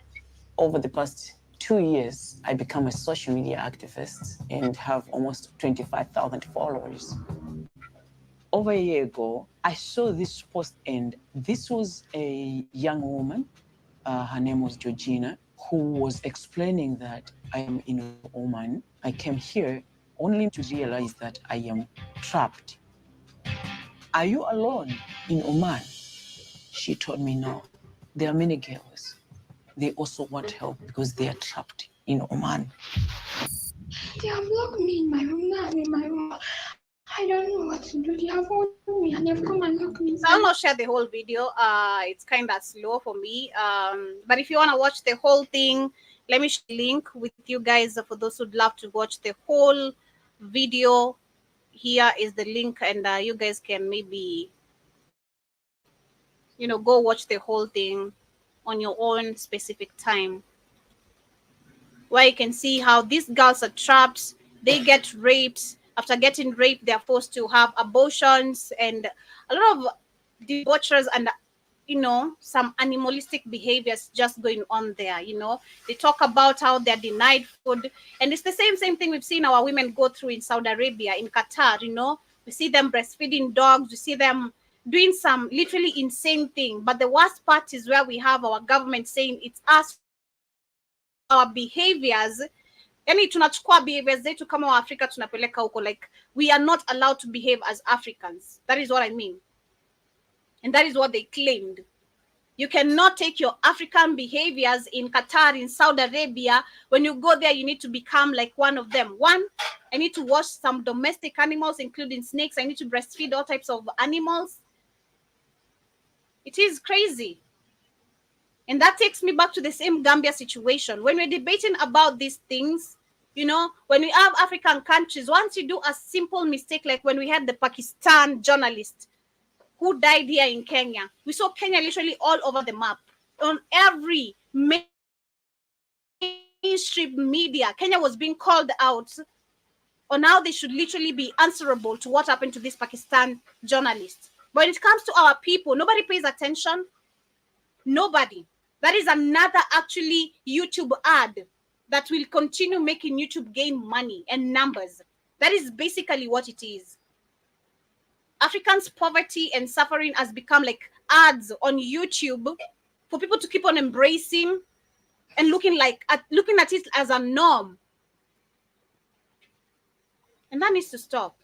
Over the past 2 years, I became a social media activist and have almost 25,000 followers. over a year ago, I saw this post, and this was a young woman. Her name was Georgina, who was explaining that I am in Oman. I came here only to realize that I am trapped. Are you alone in Oman? She told me no. There are many girls. They also want help because they are trapped in Oman. They have locked me in my room. Now I'm in my room. I don't know what to do. They have owned me and they've come and locked me. So I'll not share the whole video. It's kind of slow for me. But if you want to watch the whole thing, let me share the link with you guys for those who'd love to watch the whole video. Here is the link, and you guys can maybe, go watch the whole thing on your own specific time, where you can see how these girls are trapped. They get raped. After getting raped, they're forced to have abortions, and a lot of debaucheries and some animalistic behaviors just going on there. They talk about how they're denied food, and it's the same thing we've seen our women go through in Saudi Arabia, in Qatar. We see them breastfeeding dogs, we see them doing some literally insane thing. But the worst part is where we have our government saying it's us, our behaviors. Yani tunachukua behaviors zetu kama wa Afrika tunapeleka huko, like we are not allowed to behave as Africans. That is what I mean. And that is what they claimed. You cannot take your African behaviors in Qatar, in Saudi Arabia. When you go there, you need to become like one of them. One, I need to wash some domestic animals, including snakes. I need to breastfeed all types of animals. It is crazy. And that takes me back to the same Gambia situation. When we're debating about these things, when we have African countries, once you do a simple mistake, like when we had the Pakistan journalist who died here in Kenya, we saw Kenya literally all over the map. On every mainstream media, Kenya was being called out on how they should literally be answerable to what happened to this Pakistan journalist. But when it comes to our people, nobody pays attention. Nobody. That is another actually YouTube ad that will continue making YouTube gain money and numbers. That is basically what it is. Africans' poverty and suffering has become like ads on YouTube for people to keep on embracing and looking at it as a norm. And that needs to stop.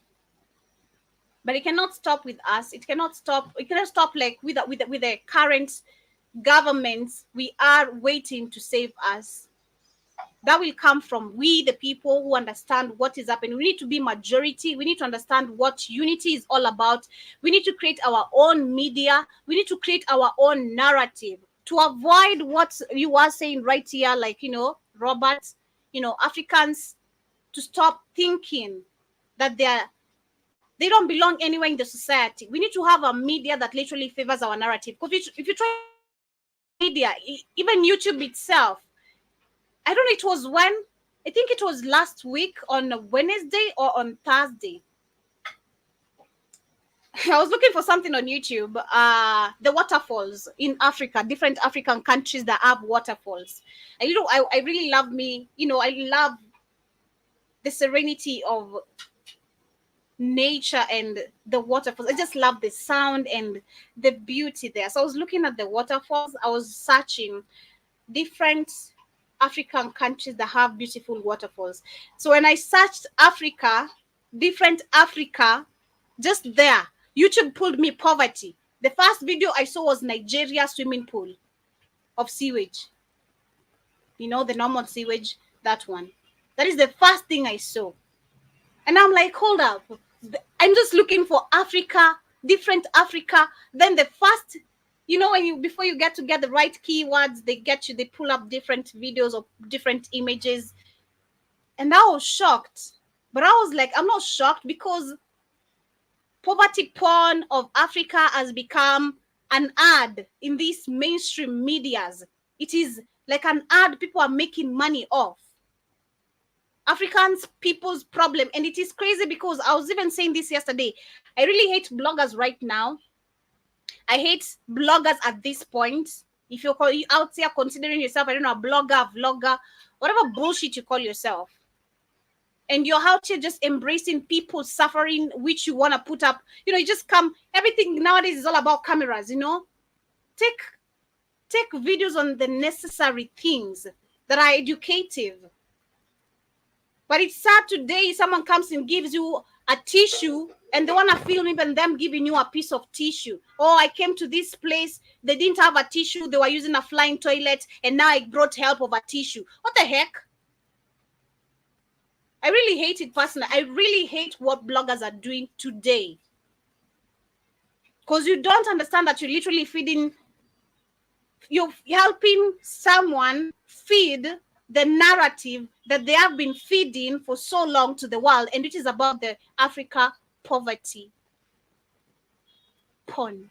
But it cannot stop with us. It cannot stop like with the current governments. We are waiting to save us. That will come from we, the people who understand what is happening. We need to be majority. We need to understand what unity is all about. We need to create our own media. We need to create our own narrative to avoid what you are saying right here, like, Robert, Africans to stop thinking that they don't belong anywhere in the society. We need to have a media that literally favors our narrative. Because if you try media, even YouTube itself, I don't know, it was I think it was last week on Wednesday or on Thursday. I was looking for something on YouTube, the waterfalls in Africa, different African countries that have waterfalls. I really love I love the serenity of nature and the waterfalls. I just love the sound and the beauty there. So I was looking at the waterfalls. I was searching different African countries that have beautiful waterfalls. So when I searched Africa, different Africa, just there, YouTube pulled me poverty. The first video I saw was Nigeria swimming pool of sewage. The normal sewage, that one. That is the first thing I saw. And I'm like, hold up. I'm just looking for Africa, different Africa. Then the first, before you get the right keywords, they pull up different videos of different images. And I was shocked. But I was like, I'm not shocked because poverty porn of Africa has become an ad in these mainstream medias. It is like an ad people are making money off. Africans people's problem. And it is crazy because I was even saying this yesterday. I really hate bloggers right now. I hate bloggers at this point. If you're out there considering yourself, I don't know, a blogger, vlogger, whatever bullshit you call yourself. and you're out here just embracing people's suffering, which you want to put up. You know, you just come, everything nowadays is all about cameras, you know. Take videos on the necessary things that are educative. But it's sad today, someone comes and gives you a tissue and they want to film even them giving you a piece of tissue. Oh, I came to this place, they didn't have a tissue, they were using a flying toilet, and now I brought help of a tissue. What the heck? I really hate it personally. I really hate what bloggers are doing today. Because you don't understand that you're literally you're helping someone feed the narrative that they have been feeding for so long to the world, and it is about the Africa poverty porn.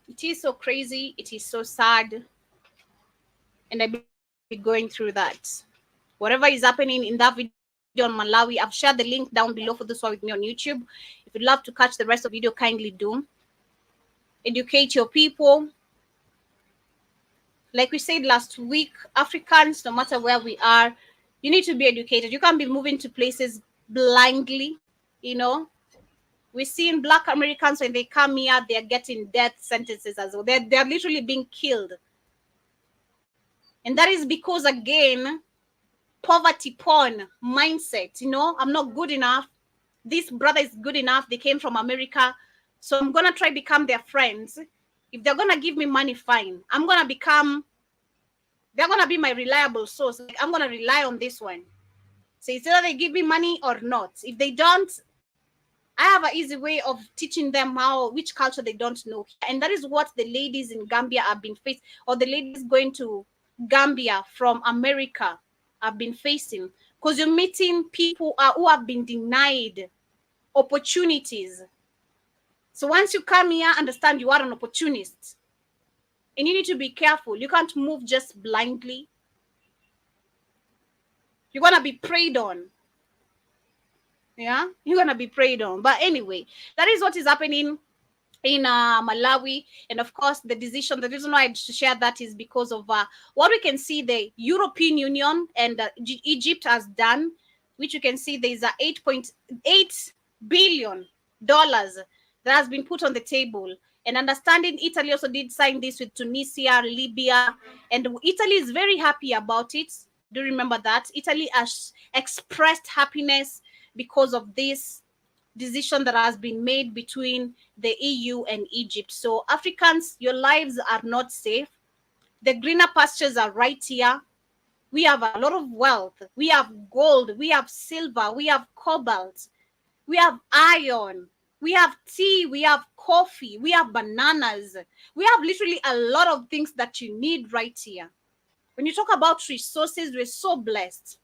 It is so crazy. It is so sad. And I've been going through that. Whatever is happening in that video on Malawi, I've shared the link down below for those who are with me on YouTube. If you'd love to catch the rest of the video, kindly do. Educate your people. Like we said last week, Africans, no matter where we are, you need to be educated. You can't be moving to places blindly, you know. We're seeing Black Americans, when they come here, they're getting death sentences as well. They're literally being killed. And that is because, again, poverty porn mindset, you know. I'm not good enough. This brother is good enough. They came from America. So I'm going to try become their friends. If they're going to give me money, fine. They're going to be my reliable source. Like, I'm going to rely on this one. So it's either they give me money or not. If they don't, I have an easy way of teaching them which culture they don't know. And that is what the ladies in Gambia have been facing, or the ladies going to Gambia from America have been facing. Because you're meeting people who have been denied opportunities. So once you come here, understand you are an opportunist. And you need to be careful. You can't move just blindly. You're going to be preyed on. Yeah, you're going to be preyed on. But anyway, that is what is happening in Malawi. And of course, the reason why I share that is because of what we can see the European Union and Egypt has done, which you can see there is a $8.8 billion that has been put on the table. And understanding Italy also did sign this with Tunisia, Libya, and Italy is very happy about it. Do remember that? Italy has expressed happiness because of this decision that has been made between the EU and Egypt. So Africans, your lives are not safe. The greener pastures are right here. We have a lot of wealth. We have gold. We have silver. We have cobalt. We have iron. We have tea, we have coffee, we have bananas. We have literally a lot of things that you need right here. When you talk about resources, we're so blessed.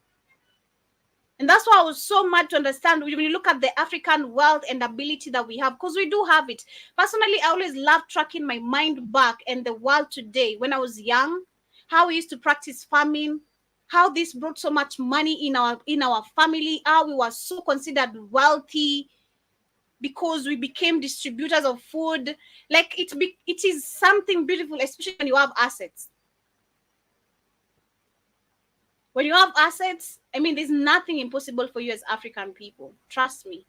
And that's why I was so mad to understand when you look at the African wealth and ability that we have, because we do have it. Personally, I always love tracking my mind back and the world today. When I was young, how we used to practice farming, how this brought so much money in our family, how we were so considered wealthy, because we became distributors of food. Like it is something beautiful, especially when you have assets. When you have assets, I mean, there's nothing impossible for you as African people. Trust me.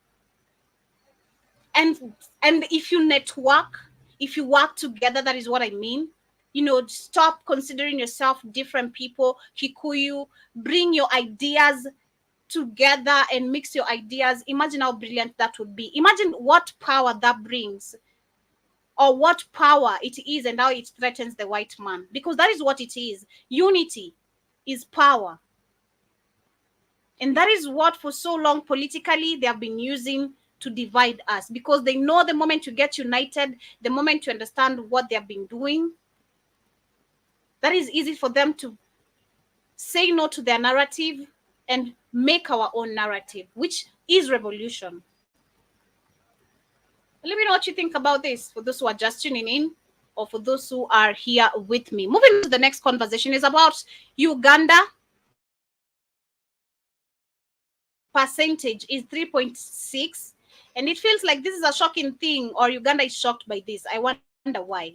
And if you network, if you work together, that is what I mean. You know, stop considering yourself different people. Kikuyu, bring your ideas together and mix your ideas. Imagine how brilliant that would be. Imagine what power that brings, or what power it is, and how it threatens the white man, because that is what it is. Unity is power, and that is what for so long politically they have been using to divide us, because they know the moment you get united, the moment you understand what they have been doing, that is easy for them to say no to their narrative and make our own narrative, which is revolution. Let me know what you think about this, for those who are just tuning in, or for those who are here with me. Moving to the next conversation is about Uganda. Percentage is 3.6, and it feels like this is a shocking thing, or Uganda is shocked by this. I wonder why.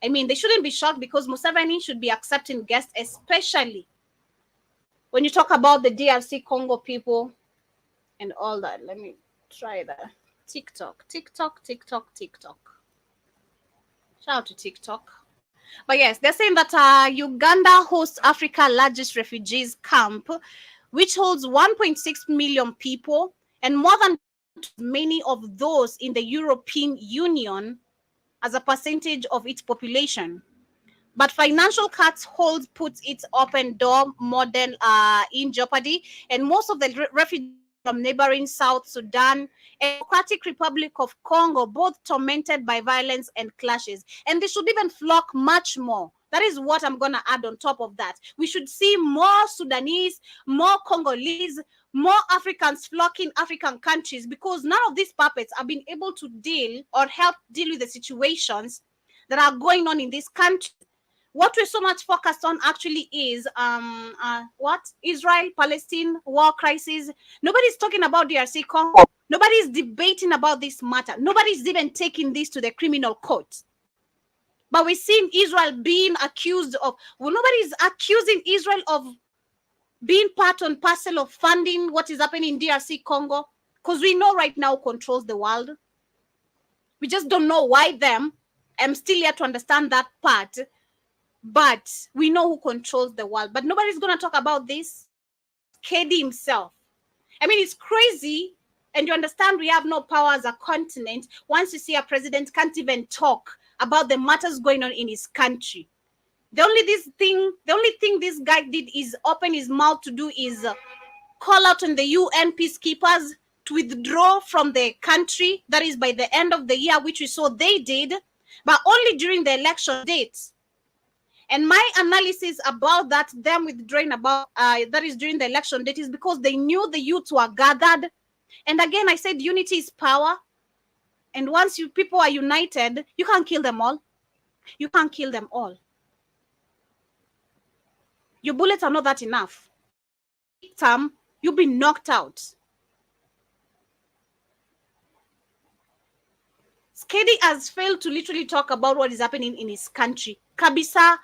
I mean, they shouldn't be shocked, because Museveni should be accepting guests, especially when you talk about the DRC Congo people and all that. Let me try that. TikTok. Shout out to TikTok. But yes, they're saying that Uganda hosts Africa's largest refugees camp, which holds 1.6 million people, and more than many of those in the European Union as a percentage of its population. But financial cuts puts its open door model in jeopardy, and most of the refugees from neighboring South Sudan and Democratic Republic of Congo, both tormented by violence and clashes. And they should even flock much more. That is what I'm going to add on top of that. We should see more Sudanese, more Congolese, more Africans flocking African countries, because none of these puppets have been able to deal or help deal with the situations that are going on in this country. What we're so much focused on actually is Israel-Palestine war crisis. Nobody's talking about DRC Congo. Nobody's debating about this matter. Nobody's even taking this to the criminal court. But we're seeing Israel being accused of, well, nobody's accusing Israel of being part and parcel of funding what is happening in DRC Congo, because we know right now controls the world. We just don't know why them. I'm still here to understand that part. But we know who controls the world. But nobody's going to talk about this. KD himself. I mean, it's crazy. And you understand we have no power as a continent. Once you see a president can't even talk about the matters going on in his country. The only thing this guy did is open his mouth to do is call out on the UN peacekeepers to withdraw from the country. That is by the end of the year, which we saw they did. But only during the election dates. And my analysis about that, them withdrawing about, that is during the election date, is because they knew the youths were gathered. And again, I said unity is power. And once people are united, you can't kill them all. You can't kill them all. Your bullets are not that enough. You'll be knocked out. Skedi has failed to literally talk about what is happening in his country. Kabisa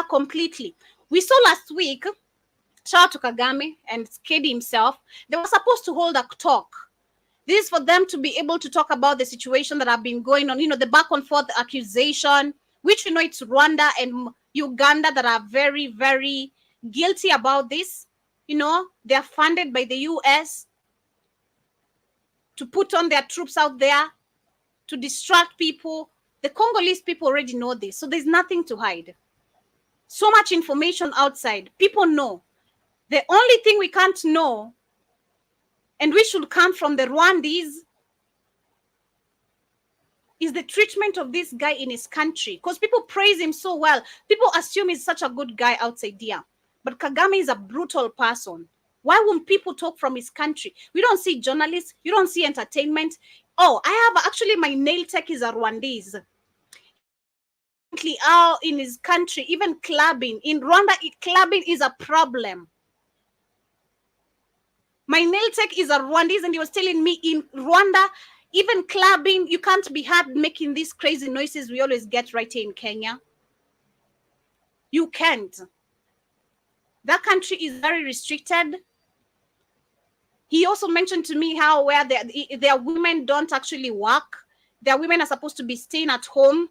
completely. We saw last week, shout out to Kagame and Skedi himself, they were supposed to hold a talk. This is for them to be able to talk about the situation that have been going on, the back and forth accusation, which we know it's Rwanda and Uganda that are very, very guilty about this. They're funded by the US to put on their troops out there, to distract people. The Congolese people already know this, so there's nothing to hide. So much information outside. People know. The only thing we can't know, and we should come from the Rwandese, is the treatment of this guy in his country. Because people praise him so well. People assume he's such a good guy outside there. But Kagame is a brutal person. Why won't people talk from his country? We don't see journalists. You don't see entertainment. Oh, actually my nail tech is a Rwandese. Out in his country, even clubbing. In Rwanda, clubbing is a problem. My nail tech is a Rwandese, and he was telling me in Rwanda, even clubbing, you can't be heard making these crazy noises we always get right here in Kenya. You can't. That country is very restricted. He also mentioned to me how where their women don't actually work. Their women are supposed to be staying at home.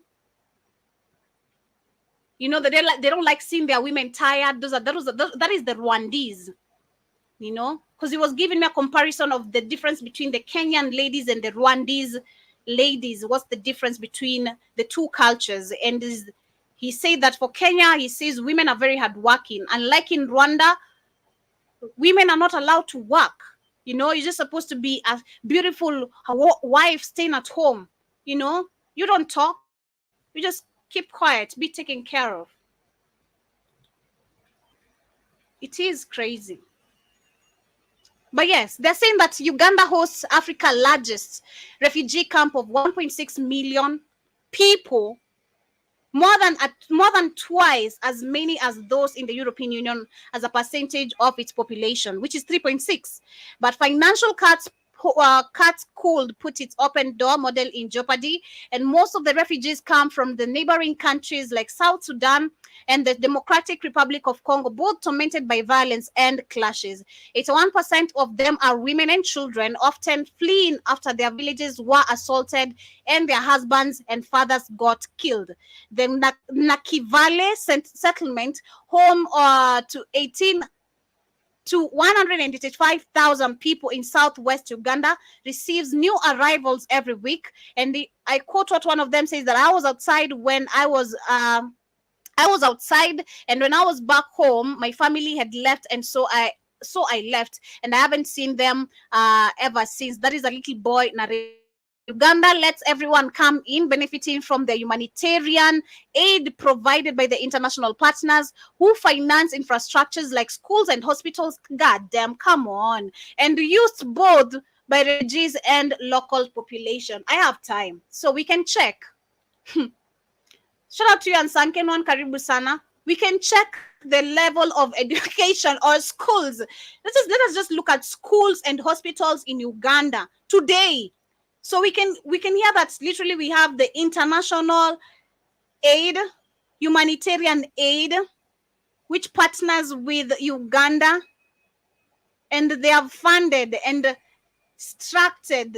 They don't like seeing their women tired. That is the Rwandese, because he was giving me a comparison of the difference between the Kenyan ladies and the Rwandese ladies. What's the difference between the two cultures? And he said that for Kenya, he says women are very hardworking. Unlike in Rwanda, women are not allowed to work. You're just supposed to be a beautiful wife staying at home. You don't talk. You just keep quiet, be taken care of. It is crazy. But yes, they're saying that Uganda hosts Africa's largest refugee camp of 1.6 million people, more than twice as many as those in the European Union as a percentage of its population, which is 3.6. But financial cuts cuts could put its open door model in jeopardy. And most of the refugees come from the neighboring countries like South Sudan and the Democratic Republic of Congo, both tormented by violence and clashes. 81% of them are women and children, often fleeing after their villages were assaulted and their husbands and fathers got killed. The Nakivale settlement, home to 185,000 people in southwest Uganda, receives new arrivals every week. And I quote what one of them says, that I was outside, and when I was back home, my family had left, and so I left, and I haven't seen them ever since. That is a little boy narrating. Uganda lets everyone come in, benefiting from the humanitarian aid provided by the international partners who finance infrastructures like schools and hospitals. God damn, come on. And used both by refugees and local population. I have time, so we can check. Shout out to you and Sankenwan, karibu sana. We can check the level of education or schools. Let us just look at schools and hospitals in Uganda today. So we can hear that literally we have the international aid, humanitarian aid, which partners with Uganda, and they have funded and structured,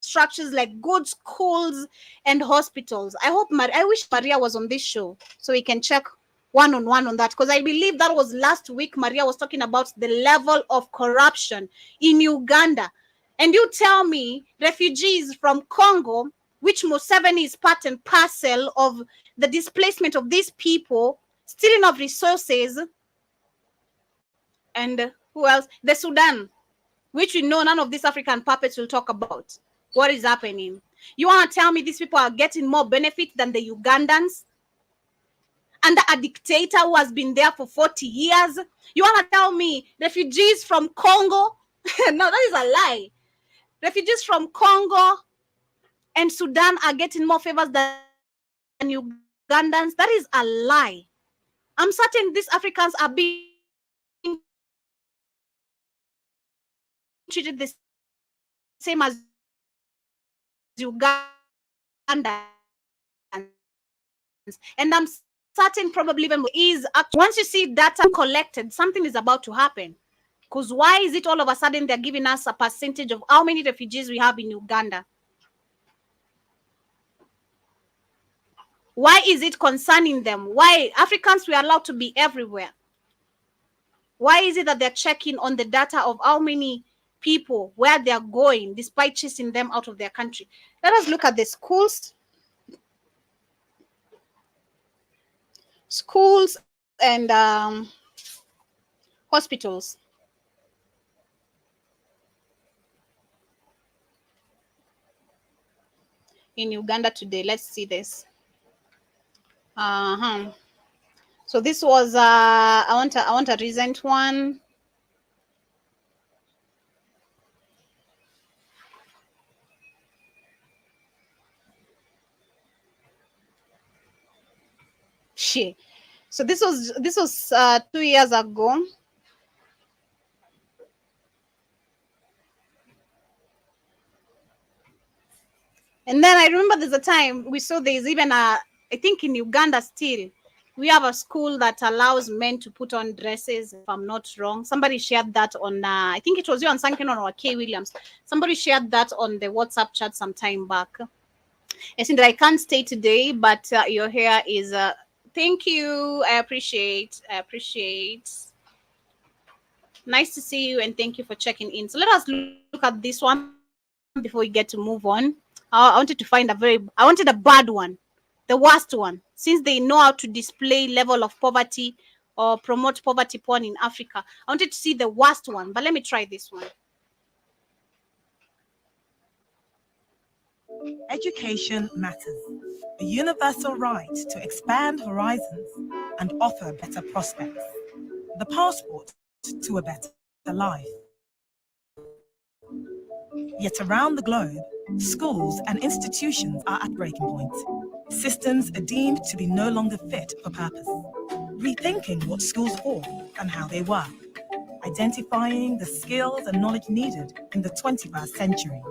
structures like good schools and hospitals. I wish Maria was on this show so we can check one-on-one on that, because I believe that was last week. Maria was talking about the level of corruption in Uganda. And you tell me refugees from Congo, which Museveni is part and parcel of the displacement of these people, stealing of resources, and who else? The Sudan, which we know none of these African puppets will talk about. What is happening? You want to tell me these people are getting more benefit than the Ugandans under a dictator who has been there for 40 years? You want to tell me refugees from Congo? No, that is a lie. Refugees from Congo and Sudan are getting more favors than Ugandans. That is a lie. I'm certain these Africans are being treated the same as Ugandans. And I'm certain probably even is once you see data collected, something is about to happen. Because why is it all of a sudden they're giving us a percentage of how many refugees we have in Uganda? Why is it concerning them? Why Africans were allowed to be everywhere? Why is it that they're checking on the data of how many people, where they're going, despite chasing them out of their country? Let us look at the schools. Schools and hospitals. In Uganda today. Let's see this. So this was I want a recent one. So this was 2 years ago. And then I remember there's a time we saw there's even I think in Uganda still, we have a school that allows men to put on dresses, if I'm not wrong. Somebody shared that on, I think it was you on Sankenon or K. Williams. Somebody shared that on the WhatsApp chat some time back. I think that I can't stay today, but your hair is, thank you. I appreciate. Nice to see you, and thank you for checking in. So let us look at this one before we get to move on. I wanted to find I wanted a bad one, the worst one, since they know how to display level of poverty or promote poverty porn in Africa. I wanted to see the worst one, but let me try this one. Education matters. A universal right to expand horizons and offer better prospects. The passport to a better life. Yet around the globe, schools and institutions are at breaking points. Systems are deemed to be no longer fit for purpose. Rethinking what schools are and how they work. identifying the skills and knowledge needed in the 21st century.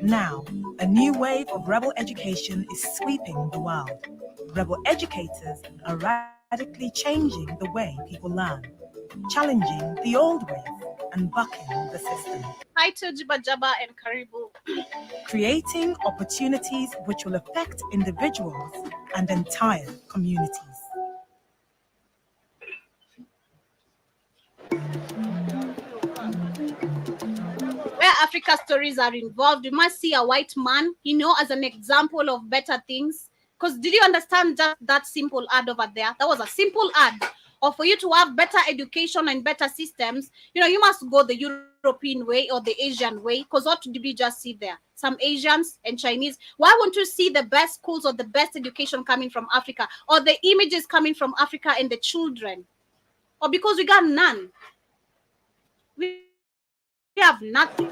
Now, a new wave of rebel education is sweeping the world. Rebel educators are radically changing the way people learn, challenging the old ways and bucking the system. Hi to Jiba Jaba and Karibu. Creating opportunities which will affect individuals and entire communities. Where Africa stories are involved, you must see a white man, as an example of better things. Because did you understand that simple ad over there? That was a simple ad. Or for you to have better education and better systems, you must go the European way or the Asian way. Because what did we just see there? Some Asians and Chinese. Why won't you see the best schools or the best education coming from Africa? Or the images coming from Africa and the children? Or because we got none? We have nothing.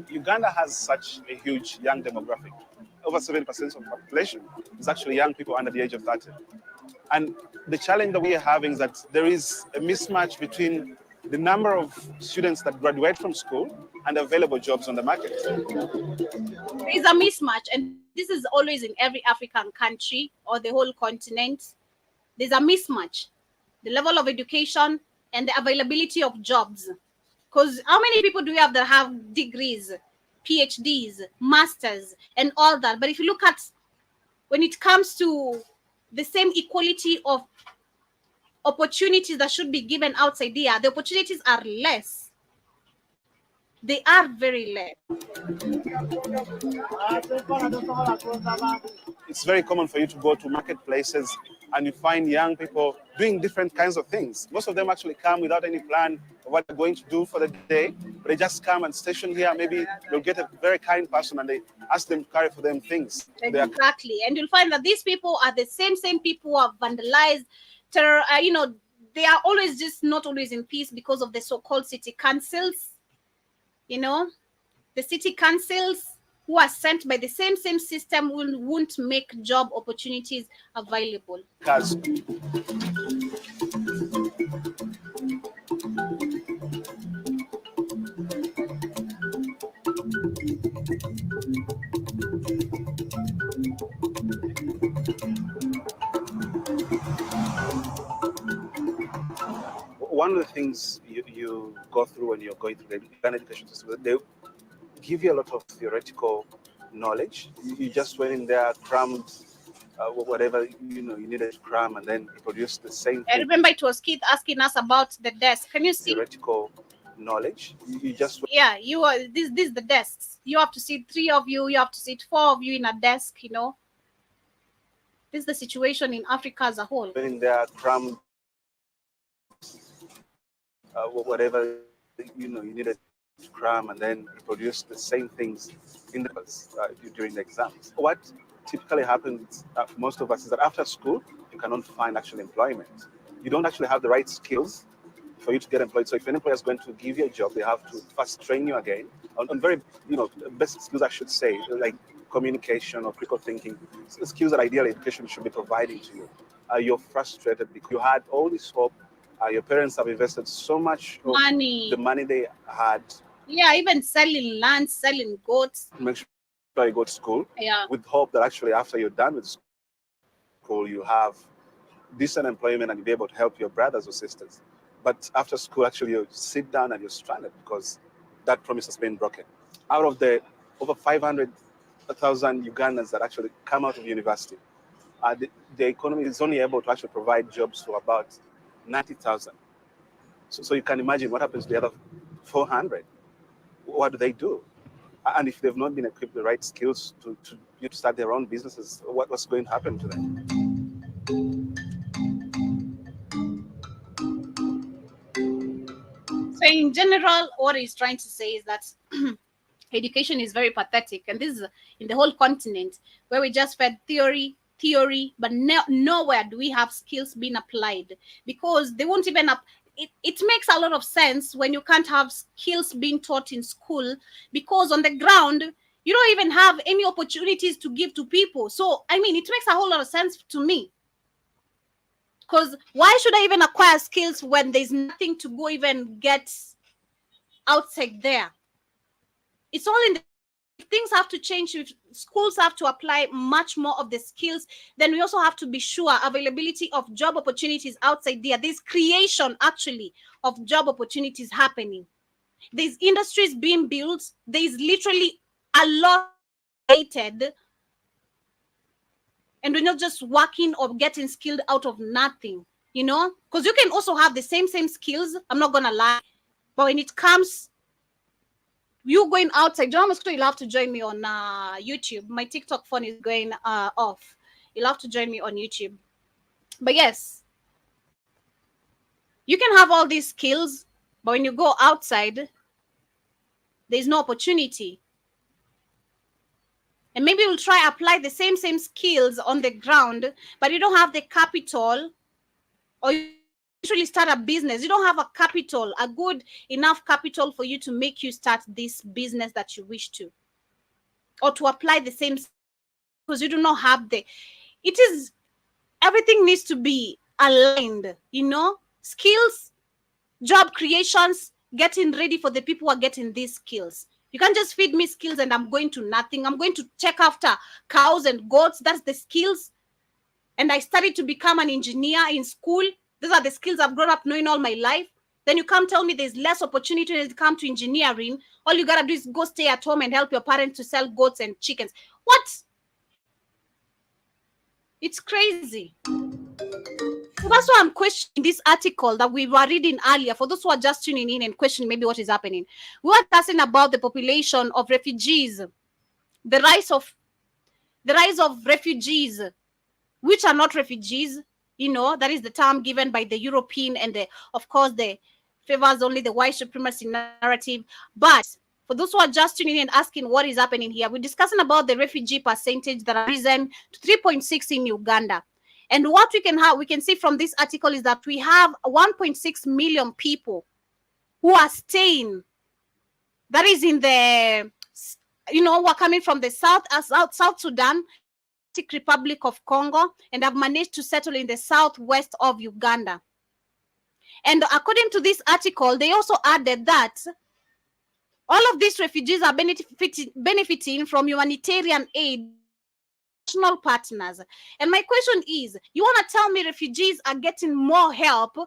Uganda has such a huge young demographic. Over 70% of the population is actually young people under the age of 30. And the challenge that we are having is that there is a mismatch between the number of students that graduate from school and available jobs on the market. There's a mismatch, and this is always in every African country or the whole continent. There's a mismatch. The level of education and the availability of jobs. Because how many people do we have that have degrees, PhDs, masters, and all that? But if you look at when it comes to the same equality of opportunities that should be given outside there, the opportunities are less. They are very less. It's very common for you to go to marketplaces and you find young people doing different kinds of things. Most of them actually come without any plan of what they're going to do for the day, but they just come and station here. Maybe they'll get a very kind person and they ask them to carry for them things. Exactly. And you'll find that these people are the same people who have vandalized, terror. They are always just not always in peace because of the so-called city councils. The city councils who are sent by the same system won't make job opportunities available. One of the things you go through when you're going through the Uganda education system, they give you a lot of theoretical knowledge. You just went in there, crammed whatever you needed to cram, and then you produced the same thing. I remember it was Keith asking us about the desk. Can you see? Theoretical knowledge. You just you are this the desks. You have to sit 3 of you. You have to sit 4 of you in a desk. This is the situation in Africa as a whole. Went in there, crammed whatever you needed to cram, and then you produce the same things in the during the exams. What typically happens for most of us is that after school, you cannot find actual employment. You don't actually have the right skills for you to get employed. So if an employer is going to give you a job, they have to first train you again on very, basic skills, I should say, like communication or critical thinking, skills that ideally education should be providing to you. You're frustrated because you had all this hope. Your parents have invested so much of money, the money they had. Yeah, even selling land, selling goats. Make sure you go to school. Yeah. With hope that actually after you're done with school, you have decent employment and you'll be able to help your brothers or sisters. But after school, actually, you sit down and you're stranded because that promise has been broken. Out of the over 500,000 Ugandans that actually come out of university, the economy is only able to actually provide jobs for about 90,000. So you can imagine what happens to the other 400. What do they do? And if they've not been equipped with the right skills to start their own businesses, what's going to happen to them? So in general, what he's trying to say is that Education is very pathetic, and this is in the whole continent, where we just fed theory, but nowhere do we have skills being applied, because they won't even it makes a lot of sense when you can't have skills being taught in school, because on the ground you don't even have any opportunities to give to people. So I mean, it makes a whole lot of sense to me, because why should I even acquire skills when there's nothing to go even get outside there? It's all in the things have to change. If schools have to apply much more of the skills, then we also have to be sure availability of job opportunities outside there. There's creation actually of job opportunities happening. There's industries being built. There's literally a lot created, and we're not just working or getting skilled out of nothing, you know, because you can also have the same skills, I'm not gonna lie, but when it comes you going outside, John Mosquito, you'll have to join me on YouTube. My TikTok phone is going off. You'll have to join me on YouTube. But yes, you can have all these skills, but when you go outside, there's no opportunity. And maybe you'll try apply the same skills on the ground, but you don't have the capital, or you literally start a business. You don't have a capital, a good enough capital for you to make you start this business that you wish to, or to apply the same, because you do not have everything needs to be aligned, you know, skills, job creations, getting ready for the people who are getting these skills. You can't just feed me skills and I'm going to nothing. I'm going to check after cows and goats. That's the skills. And I studied to become an engineer in school. These are the skills I've grown up knowing all my life. Then you come tell me there's less opportunity when it comes to engineering. All you gotta do is go stay at home and help your parents to sell goats and chickens. What? It's crazy. So that's why I'm questioning this article that we were reading earlier. For those who are just tuning in and questioning maybe what is happening, we were discussing about the population of refugees, the rise of refugees, which are not refugees. You know, that is the term given by the European, and of course the favors only the white supremacy narrative. But for those who are just tuning in and asking what is happening here, we're discussing about the refugee percentage that have risen to 3.6 in Uganda. And what we can see from this article is that we have 1.6 million people who are staying. That is in the, you know, who are coming from the South Sudan, Republic of Congo, and have managed to settle in the southwest of Uganda. And according to this article, they also added that all of these refugees are benefiting from humanitarian aid national partners. And my question is, you want to tell me refugees are getting more help?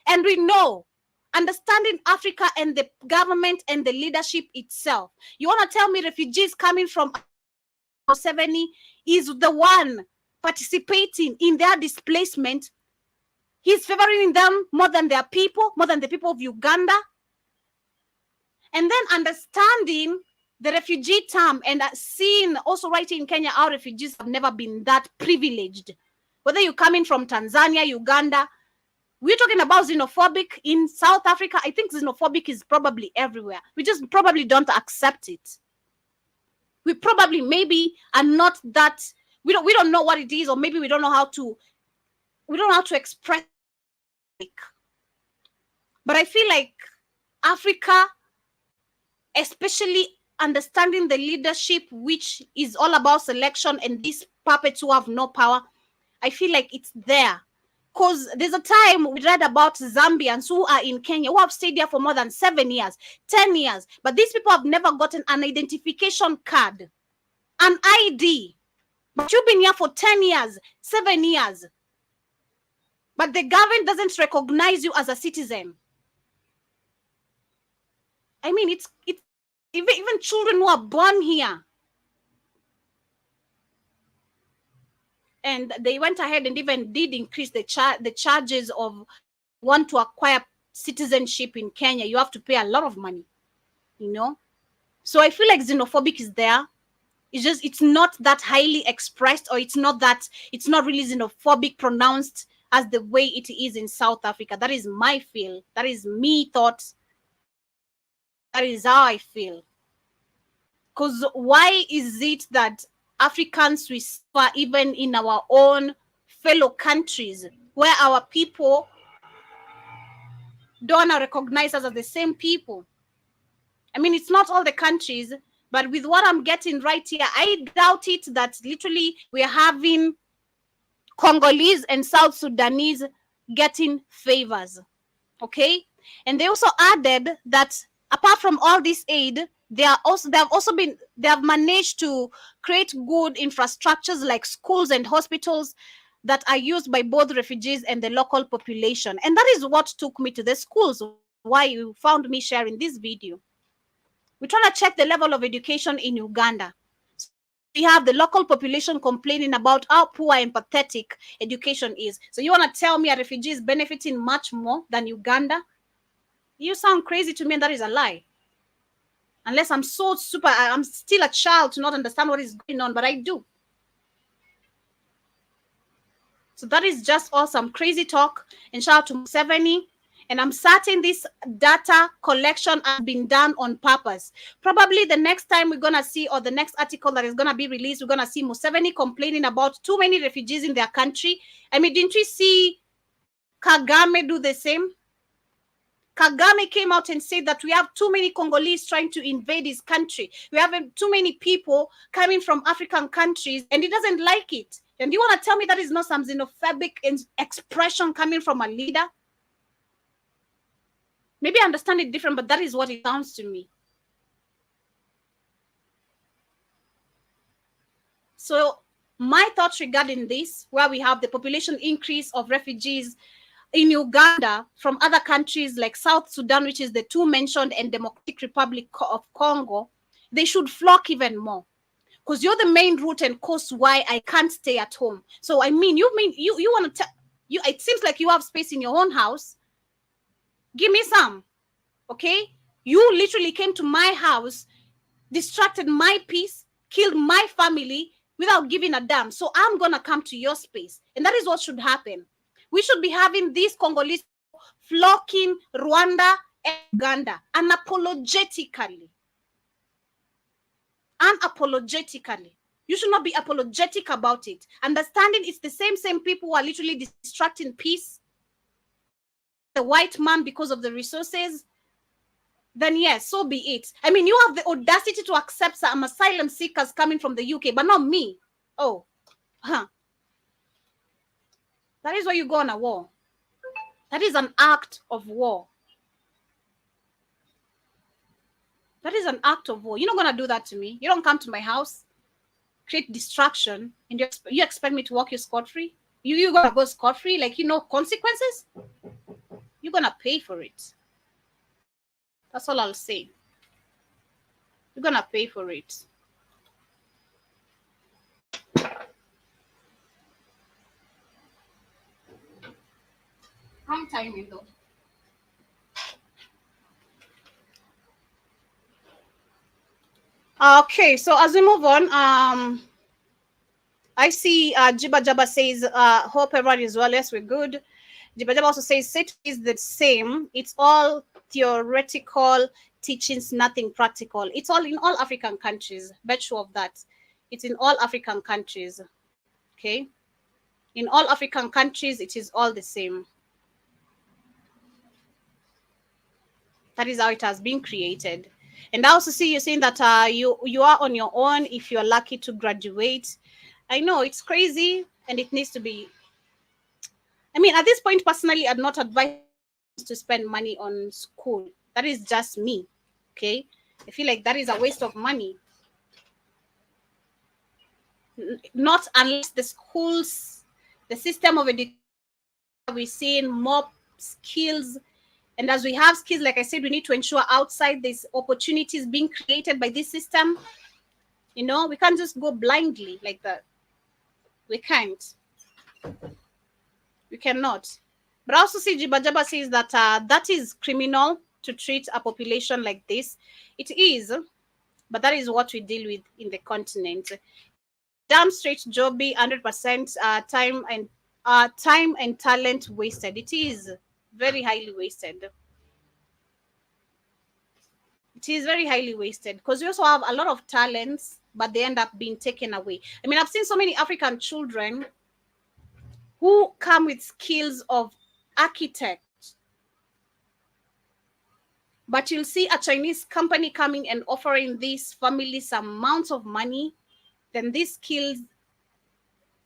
And we know, understanding Africa and the government and the leadership itself, you want to tell me refugees coming from 70 is the one participating in their displacement? He's favoring them more than their people, more than the people of Uganda. And then understanding the refugee term and seeing also right in Kenya, our refugees have never been that privileged. Whether you're coming from Tanzania, Uganda, we're talking about xenophobic in South Africa. I think xenophobic is probably everywhere. We just probably don't accept it. We probably maybe are not that, we don't know what it is, or maybe we don't know how to express it. But I feel like Africa, especially understanding the leadership, which is all about selection, and these puppets who have no power, I feel like it's there. Because there's a time we read about Zambians who are in Kenya, who have stayed there for more than 7 years, 10 years. But these people have never gotten an identification card, an ID. But you've been here for 10 years, 7 years. But the government doesn't recognize you as a citizen. I mean, it's even children who are born here. And they went ahead and even did increase the charges of want to acquire citizenship in Kenya. You have to pay a lot of money, you know. So I feel like xenophobic is there. It's not that highly expressed, or it's not really xenophobic pronounced as the way it is in South Africa. That is my feel. That is me thought. That is how I feel. Because why is it that Africans we suffer even in our own fellow countries where our people don't recognize us as the same people? I mean, it's not all the countries, but with what I'm getting right here, I doubt it that literally we are having Congolese and South Sudanese getting favors. Okay? And they also added that apart from all this aid, they have managed to create good infrastructures like schools and hospitals that are used by both refugees and the local population. And that is what took me to the schools, why you found me sharing this video. We're trying to check the level of education in Uganda. We have the local population complaining about how poor and pathetic education is. So you want to tell me a refugee is benefiting much more than Uganda? You sound crazy to me, and that is a lie. Unless I'm I'm still a child to not understand what is going on, but I do. So that is just awesome, crazy talk. And shout out to Museveni. And I'm certain this data collection has been done on purpose. Probably the next time we're going to see, or the next article that is going to be released, we're going to see Museveni complaining about too many refugees in their country. I mean, didn't we see Kagame do the same? Kagame came out and said that we have too many Congolese trying to invade his country. We have too many people coming from African countries, and he doesn't like it. And you want to tell me that is not some xenophobic expression coming from a leader? Maybe I understand it different, but that is what it sounds to me. So my thoughts regarding this, where we have the population increase of refugees in Uganda from other countries like South Sudan, which is the two mentioned, and Democratic Republic of Congo, they should flock even more. Because you're the main root and cause why I can't stay at home. So I mean, you want to tell you, it seems like you have space in your own house. Give me some. Okay? You literally came to my house, distracted my peace, killed my family without giving a damn. So I'm gonna come to your space. And that is what should happen. We should be having these Congolese flocking Rwanda and Uganda unapologetically. Unapologetically. You should not be apologetic about it. Understanding it's the same people who are literally distracting peace. The white man because of the resources. Then yes, so be it. I mean, you have the audacity to accept some asylum seekers coming from the UK, but not me. Oh, huh. That is why you go on a war. That is an act of war. That is an act of war. You're not going to do that to me. You don't come to my house, create distraction, and you expect me to walk you scot-free? You're going to go scot-free? Like, consequences? You're going to pay for it. That's all I'll say. You're going to pay for it. Wrong timing, though. Okay, so as we move on, I see Jiba Jaba says, hope everyone is well. Yes, we're good. Jiba Jaba also says, "Set is the same. It's all theoretical teachings, nothing practical." It's all in all African countries. Bet sure of that. It's in all African countries. Okay? In all African countries, it is all the same. That is how it has been created. And I also see you saying that you are on your own if you're lucky to graduate. I know it's crazy and it needs to be. I mean, at this point, personally, I'd not advise to spend money on school. That is just me. Okay? I feel like that is a waste of money. Not unless the schools, the system of education, we're seeing more skills. And as we have skills, like I said, we need to ensure outside these opportunities being created by this system. We can't just go blindly like that. We can't. We cannot. But I also see Jiba Jaba says that that is criminal to treat a population like this. It is, but that is what we deal with in the continent. Damn straight jobby, 100% time and talent wasted. It is very highly wasted. It is very highly wasted because we also have a lot of talents, but they end up being taken away. I mean, I've seen so many African children who come with skills of architect, but you'll see a Chinese company coming and offering these families some amounts of money, then these skills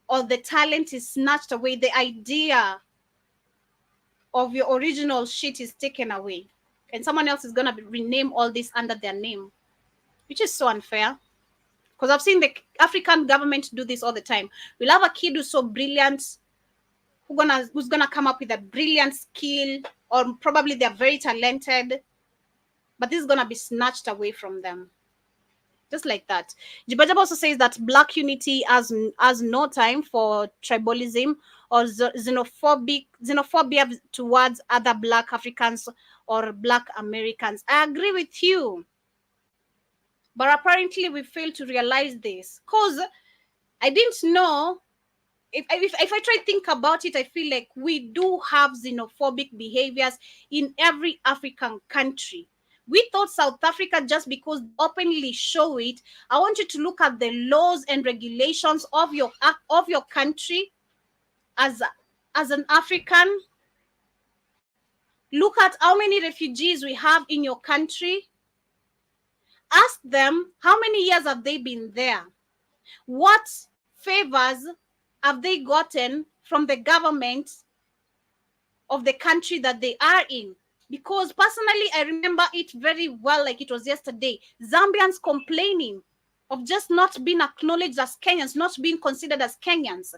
or the talent is snatched away. The idea of your original shit is taken away, and someone else is gonna rename all this under their name, which is so unfair. Because I've seen the African government do this all the time. We'll have a kid who's so brilliant, who's gonna come up with a brilliant skill, or probably they're very talented, but this is gonna be snatched away from them. Just like that. Jibajab also says that Black unity has no time for tribalism or xenophobia towards other Black Africans or Black Americans. I agree with you. But apparently we fail to realize this. Because I didn't know, if I try to think about it, I feel like we do have xenophobic behaviors in every African country. We thought South Africa, just because openly show it. I want you to look at the laws and regulations of your country as an African. Look at how many refugees we have in your country. Ask them, how many years have they been there? What favors have they gotten from the government of the country that they are in? Because personally, I remember it very well, like it was yesterday. Zambians complaining of just not being acknowledged as Kenyans, not being considered as Kenyans,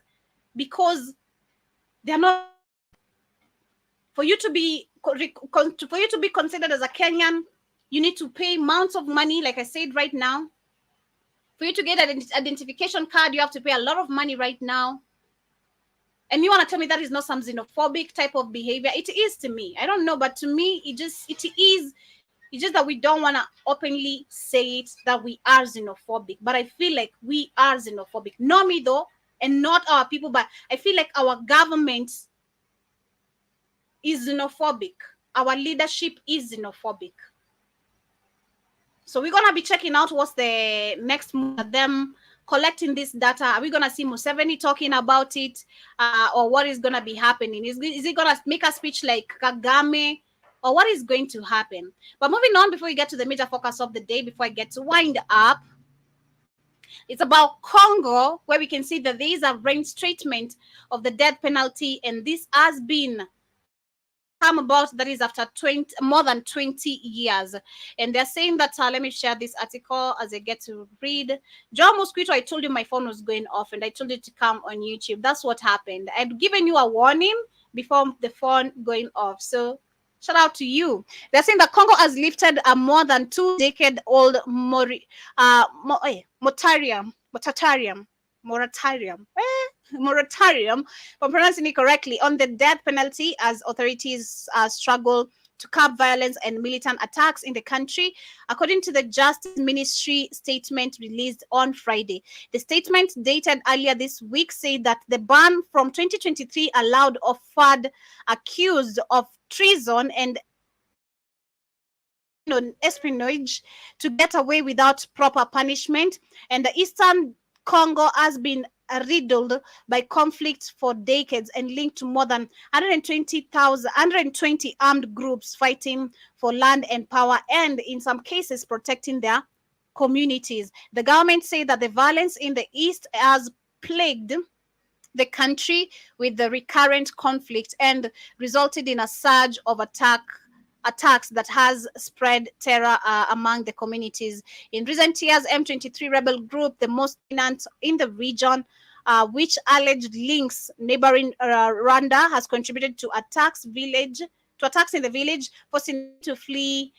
because they're not. For you to be considered as a Kenyan, you need to pay amounts of money, like I said right now. For you to get an identification card, you have to pay a lot of money right now. And you want to tell me that is not some xenophobic type of behavior? It is to me. I don't know, but to me, it is. It's just that we don't want to openly say it, that we are xenophobic. But I feel like we are xenophobic. Not me though, and not our people, but I feel like our government is xenophobic. Our leadership is xenophobic. So we're going to be checking out what's the next move of them collecting this data. Are we going to see Museveni talking about it? Or what is going to be happening? Is it going to make a speech like Kagame? Or what is going to happen? But moving on, before we get to the major focus of the day, before I get to wind up, it's about Congo, where we can see that there is a reinstatement of the death penalty. And this has been come about, that is after more than 20 years. And they're saying that, let me share this article as I get to read. Joe Mosquito, I told you my phone was going off and I told you to come on YouTube. That's what happened. I'd given you a warning before the phone going off. So shout out to you. They're saying that Congo has lifted a more than 2-decade-old moratorium, if I'm pronouncing it correctly, on the death penalty as authorities struggle to curb violence and militant attacks in the country, according to the Justice Ministry statement released on Friday. The statement, dated earlier this week, said that the ban from 2023 allowed Ofad accused of treason and espionage to get away without proper punishment, and the Eastern Congo has been riddled by conflict for decades and linked to more than 120 armed groups fighting for land and power, and in some cases protecting their communities. The government said that the violence in the East has plagued the country with the recurrent conflict and resulted in a surge of attacks that has spread terror among the communities. In recent years, M23 rebel group, the most dominant in the region, which alleged links neighboring Rwanda, has contributed to attacks in the village, forcing them to flee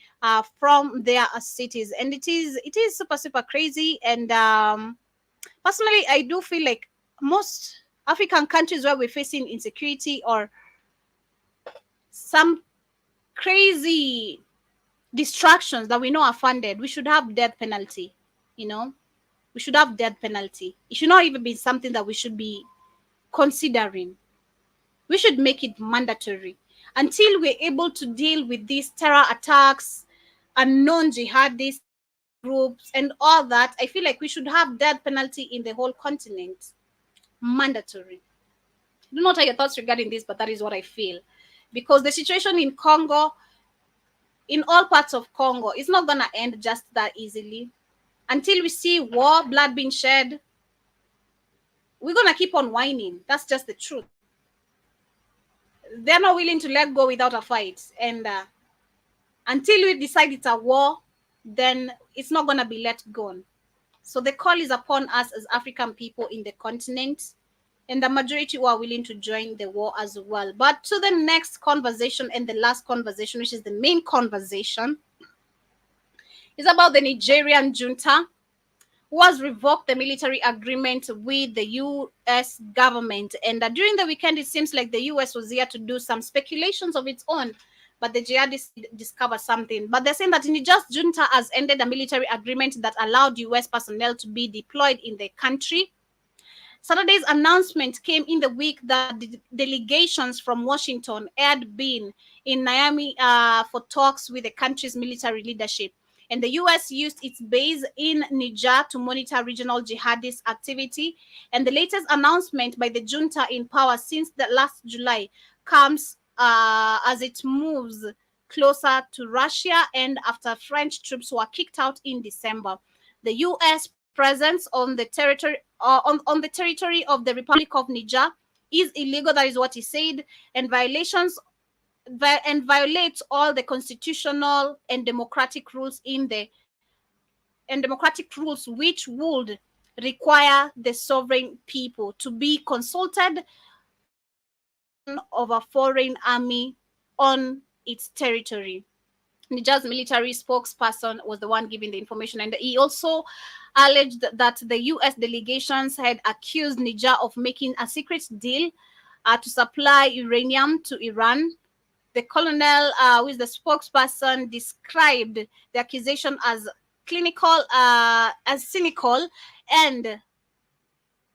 from their cities. And it is super, super crazy. And personally, I do feel like most African countries where we're facing insecurity or some crazy distractions that we know are funded, we should have death penalty. We should have death penalty. It should not even be something that we should be considering. We should make it mandatory until we're able to deal with these terror attacks, unknown jihadist groups and all that, I feel like we should have death penalty in the whole continent, mandatory. I don't know what are your thoughts regarding this, but that is what I feel, because the situation in Congo, in all parts of Congo, is not gonna end just that easily. Until we see war, blood being shed, we're gonna keep on whining. That's just the truth. They're not willing to let go without a fight, and until we decide it's a war, then it's not gonna be let go. So the call is upon us as African people in the continent, and the majority who are willing to join the war as well. But to the next conversation and the last conversation, which is the main conversation, is about the Nigerian junta, who has revoked the military agreement with the U.S. government. And during the weekend, it seems like the U.S. was here to do some speculations of its own, but the jihadists discovered something. But they're saying that Niger's junta has ended a military agreement that allowed U.S. personnel to be deployed in the country. Saturday's announcement came in the week that the delegations from Washington had been in Niamey for talks with the country's military leadership. And the U.S. used its base in Niger to monitor regional jihadist activity. And the latest announcement by the junta in power since the last July comes as it moves closer to Russia and after French troops were kicked out in December. The U.S. presence on the territory on the territory of the Republic of Niger is illegal. That is what he said, and violates all the constitutional and democratic rules which would require the sovereign people to be consulted of a foreign army on its territory. Niger's military spokesperson was the one giving the information, and he also alleged that the U.S. delegations had accused Niger of making a secret deal to supply uranium to Iran. The colonel, who is the spokesperson, described the accusation as cynical, and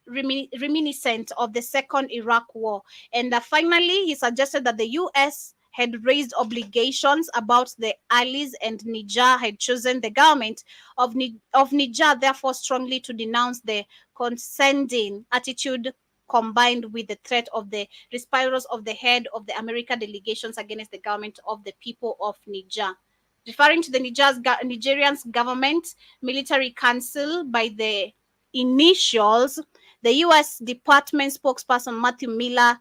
reminiscent of the Second Iraq War. And finally, he suggested that the U.S. had raised obligations about the allies, and Niger had chosen the government of Niger, therefore, strongly to denounce the condescending attitude combined with the threat of the reprisals of the head of the American delegations against the government of the people of Niger. Referring to the Nigerian's government military council by the initials, the U.S. Department spokesperson Matthew Miller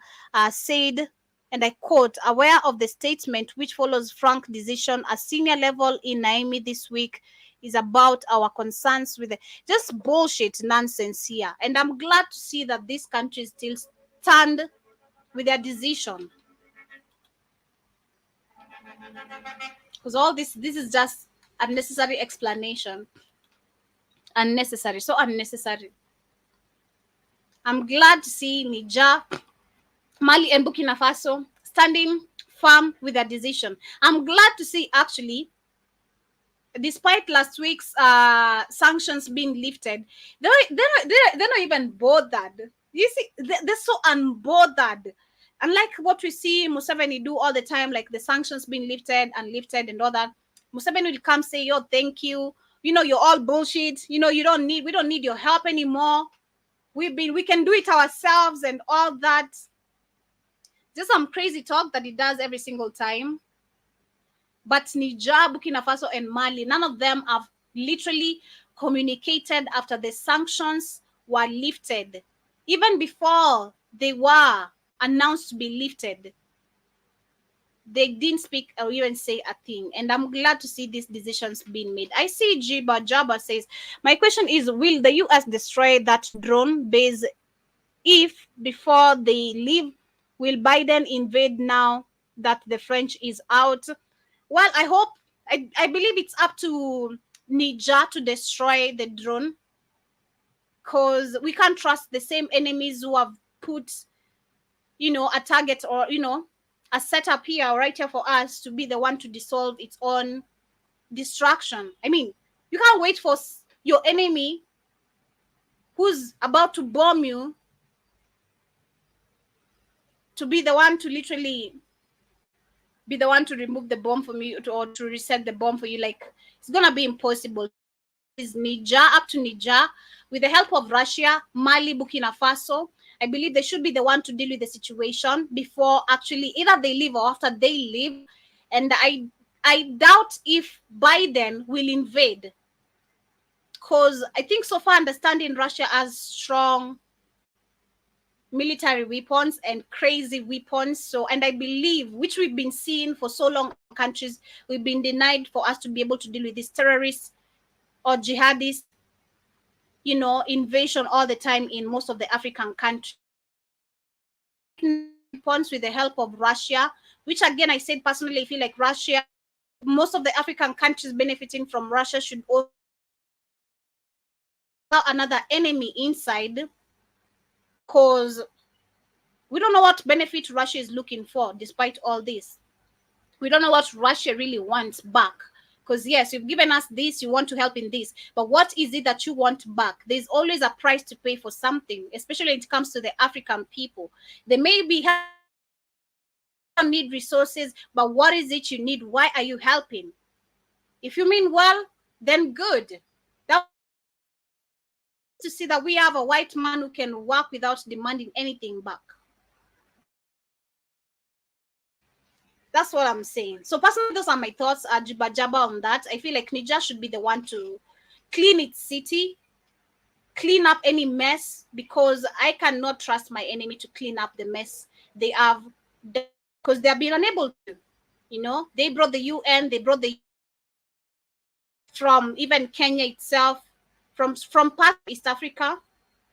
said, and I quote, "Aware of the statement which follows Frank's decision at senior level in Niamey this week is about our concerns with the just bullshit nonsense here." And I'm glad to see that this country still stand with their decision. Because all this is just unnecessary explanation. Unnecessary, so unnecessary. I'm glad to see Niger, Mali, and Burkina Faso standing firm with their decision. I'm glad to see, actually, despite last week's sanctions being lifted, they're not even bothered. You see, they're so unbothered. Unlike what we see Museveni do all the time, like the sanctions being lifted and all that, Museveni will come say, "Yo, thank you. You know, you're all bullshit. You know, we don't need your help anymore. We can do it ourselves," and all that. Just some crazy talk that he does every single time. But Niger, Burkina Faso, and Mali, none of them have literally communicated after the sanctions were lifted. Even before they were announced to be lifted, they didn't speak or even say a thing. And I'm glad to see these decisions being made. I see Jabba says, "My question is, will the U.S. destroy that drone base if before they leave? Will Biden invade now that the French is out?" Well, I believe it's up to Niger to destroy the drone, because we can't trust the same enemies who have put, a target or, a setup here, right here for us to be the one to dissolve its own destruction. I mean, you can't wait for your enemy who's about to bomb you to be the one to literally be the one to remove the bomb from you or to reset the bomb for you. Like, it's gonna be impossible. Is Niger, up to Niger, with the help of Russia, Mali, Burkina Faso. I believe they should be the one to deal with the situation before actually either they leave or after they leave. And I doubt if Biden will invade, because I think so far understanding Russia has strong military weapons and crazy weapons. So, and I believe, which we've been seeing for so long, countries, we've been denied for us to be able to deal with these terrorists or jihadists, you know, invasion all the time in most of the African countries. Weapons with the help of Russia, which again, I said personally, I feel like Russia, most of the African countries benefiting from Russia should also allow another enemy inside, because we don't know what benefit Russia is looking for despite all this. We don't know what Russia really wants back. Because yes, you've given us this, you want to help in this, but what is it that you want back? There's always a price to pay for something, especially when it comes to the African people. They may be need resources, but what is it you need? Why are you helping? If you mean well, then good. That to see that we have a white man who can work without demanding anything back. That's what I'm saying. So personally, those are my thoughts, Jabba on that. I feel like Niger should be the one to clean its city, clean up any mess, because I cannot trust my enemy to clean up the mess they have, because they have been unable to. You know, they brought the UN, they brought the from even Kenya itself, from part of East Africa,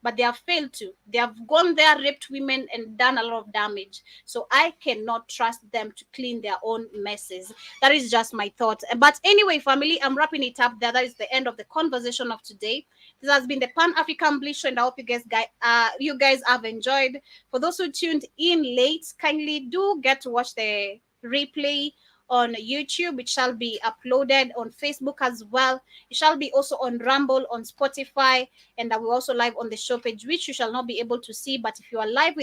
but they have failed to. They have gone there, raped women, and done a lot of damage. So I cannot trust them to clean their own messes. That is just my thought. But anyway, family, I'm wrapping it up there. That is the end of the conversation of today. This has been the Pan-African Bliss Show, and I hope you guys have enjoyed. For those who tuned in late, kindly do get to watch the replay on YouTube. It shall be uploaded on Facebook as well. It shall be also on Rumble, on Spotify, and we're also live on the show page, which you shall not be able to see. But if you are live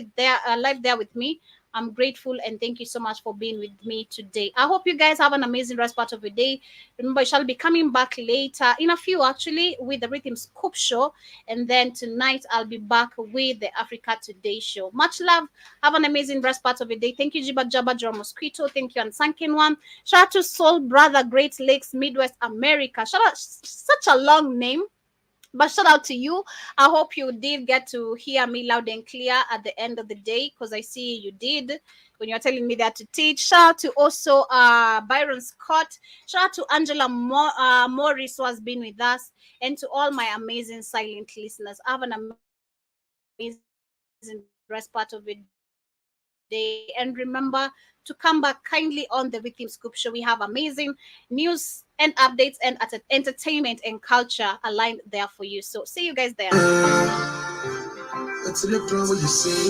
there with me, I'm grateful and thank you so much for being with me today. I hope you guys have an amazing rest part of your day. Remember, I shall be coming back later, in a few actually, with the Rhythm Scoop Show. And then tonight, I'll be back with the Africa Today Show. Much love. Have an amazing rest part of your day. Thank you, Jiba Jabba Jura Mosquito. Thank you, Unsunken One. Shout out to Soul Brother, Great Lakes, Midwest America. Shout out, such a long name. But shout out to you. I hope you did get to hear me loud and clear at the end of the day, because I see you did when you're telling me that to teach. Shout out to also Byron Scott. Shout out to Angela Morris, who has been with us, and to all my amazing silent listeners. Have an amazing rest part of the day. And remember to come back kindly on the Rhythm Scoop Show. We have amazing news and updates and entertainment and culture aligned there for you. So see you guys there. Let's look around what you see.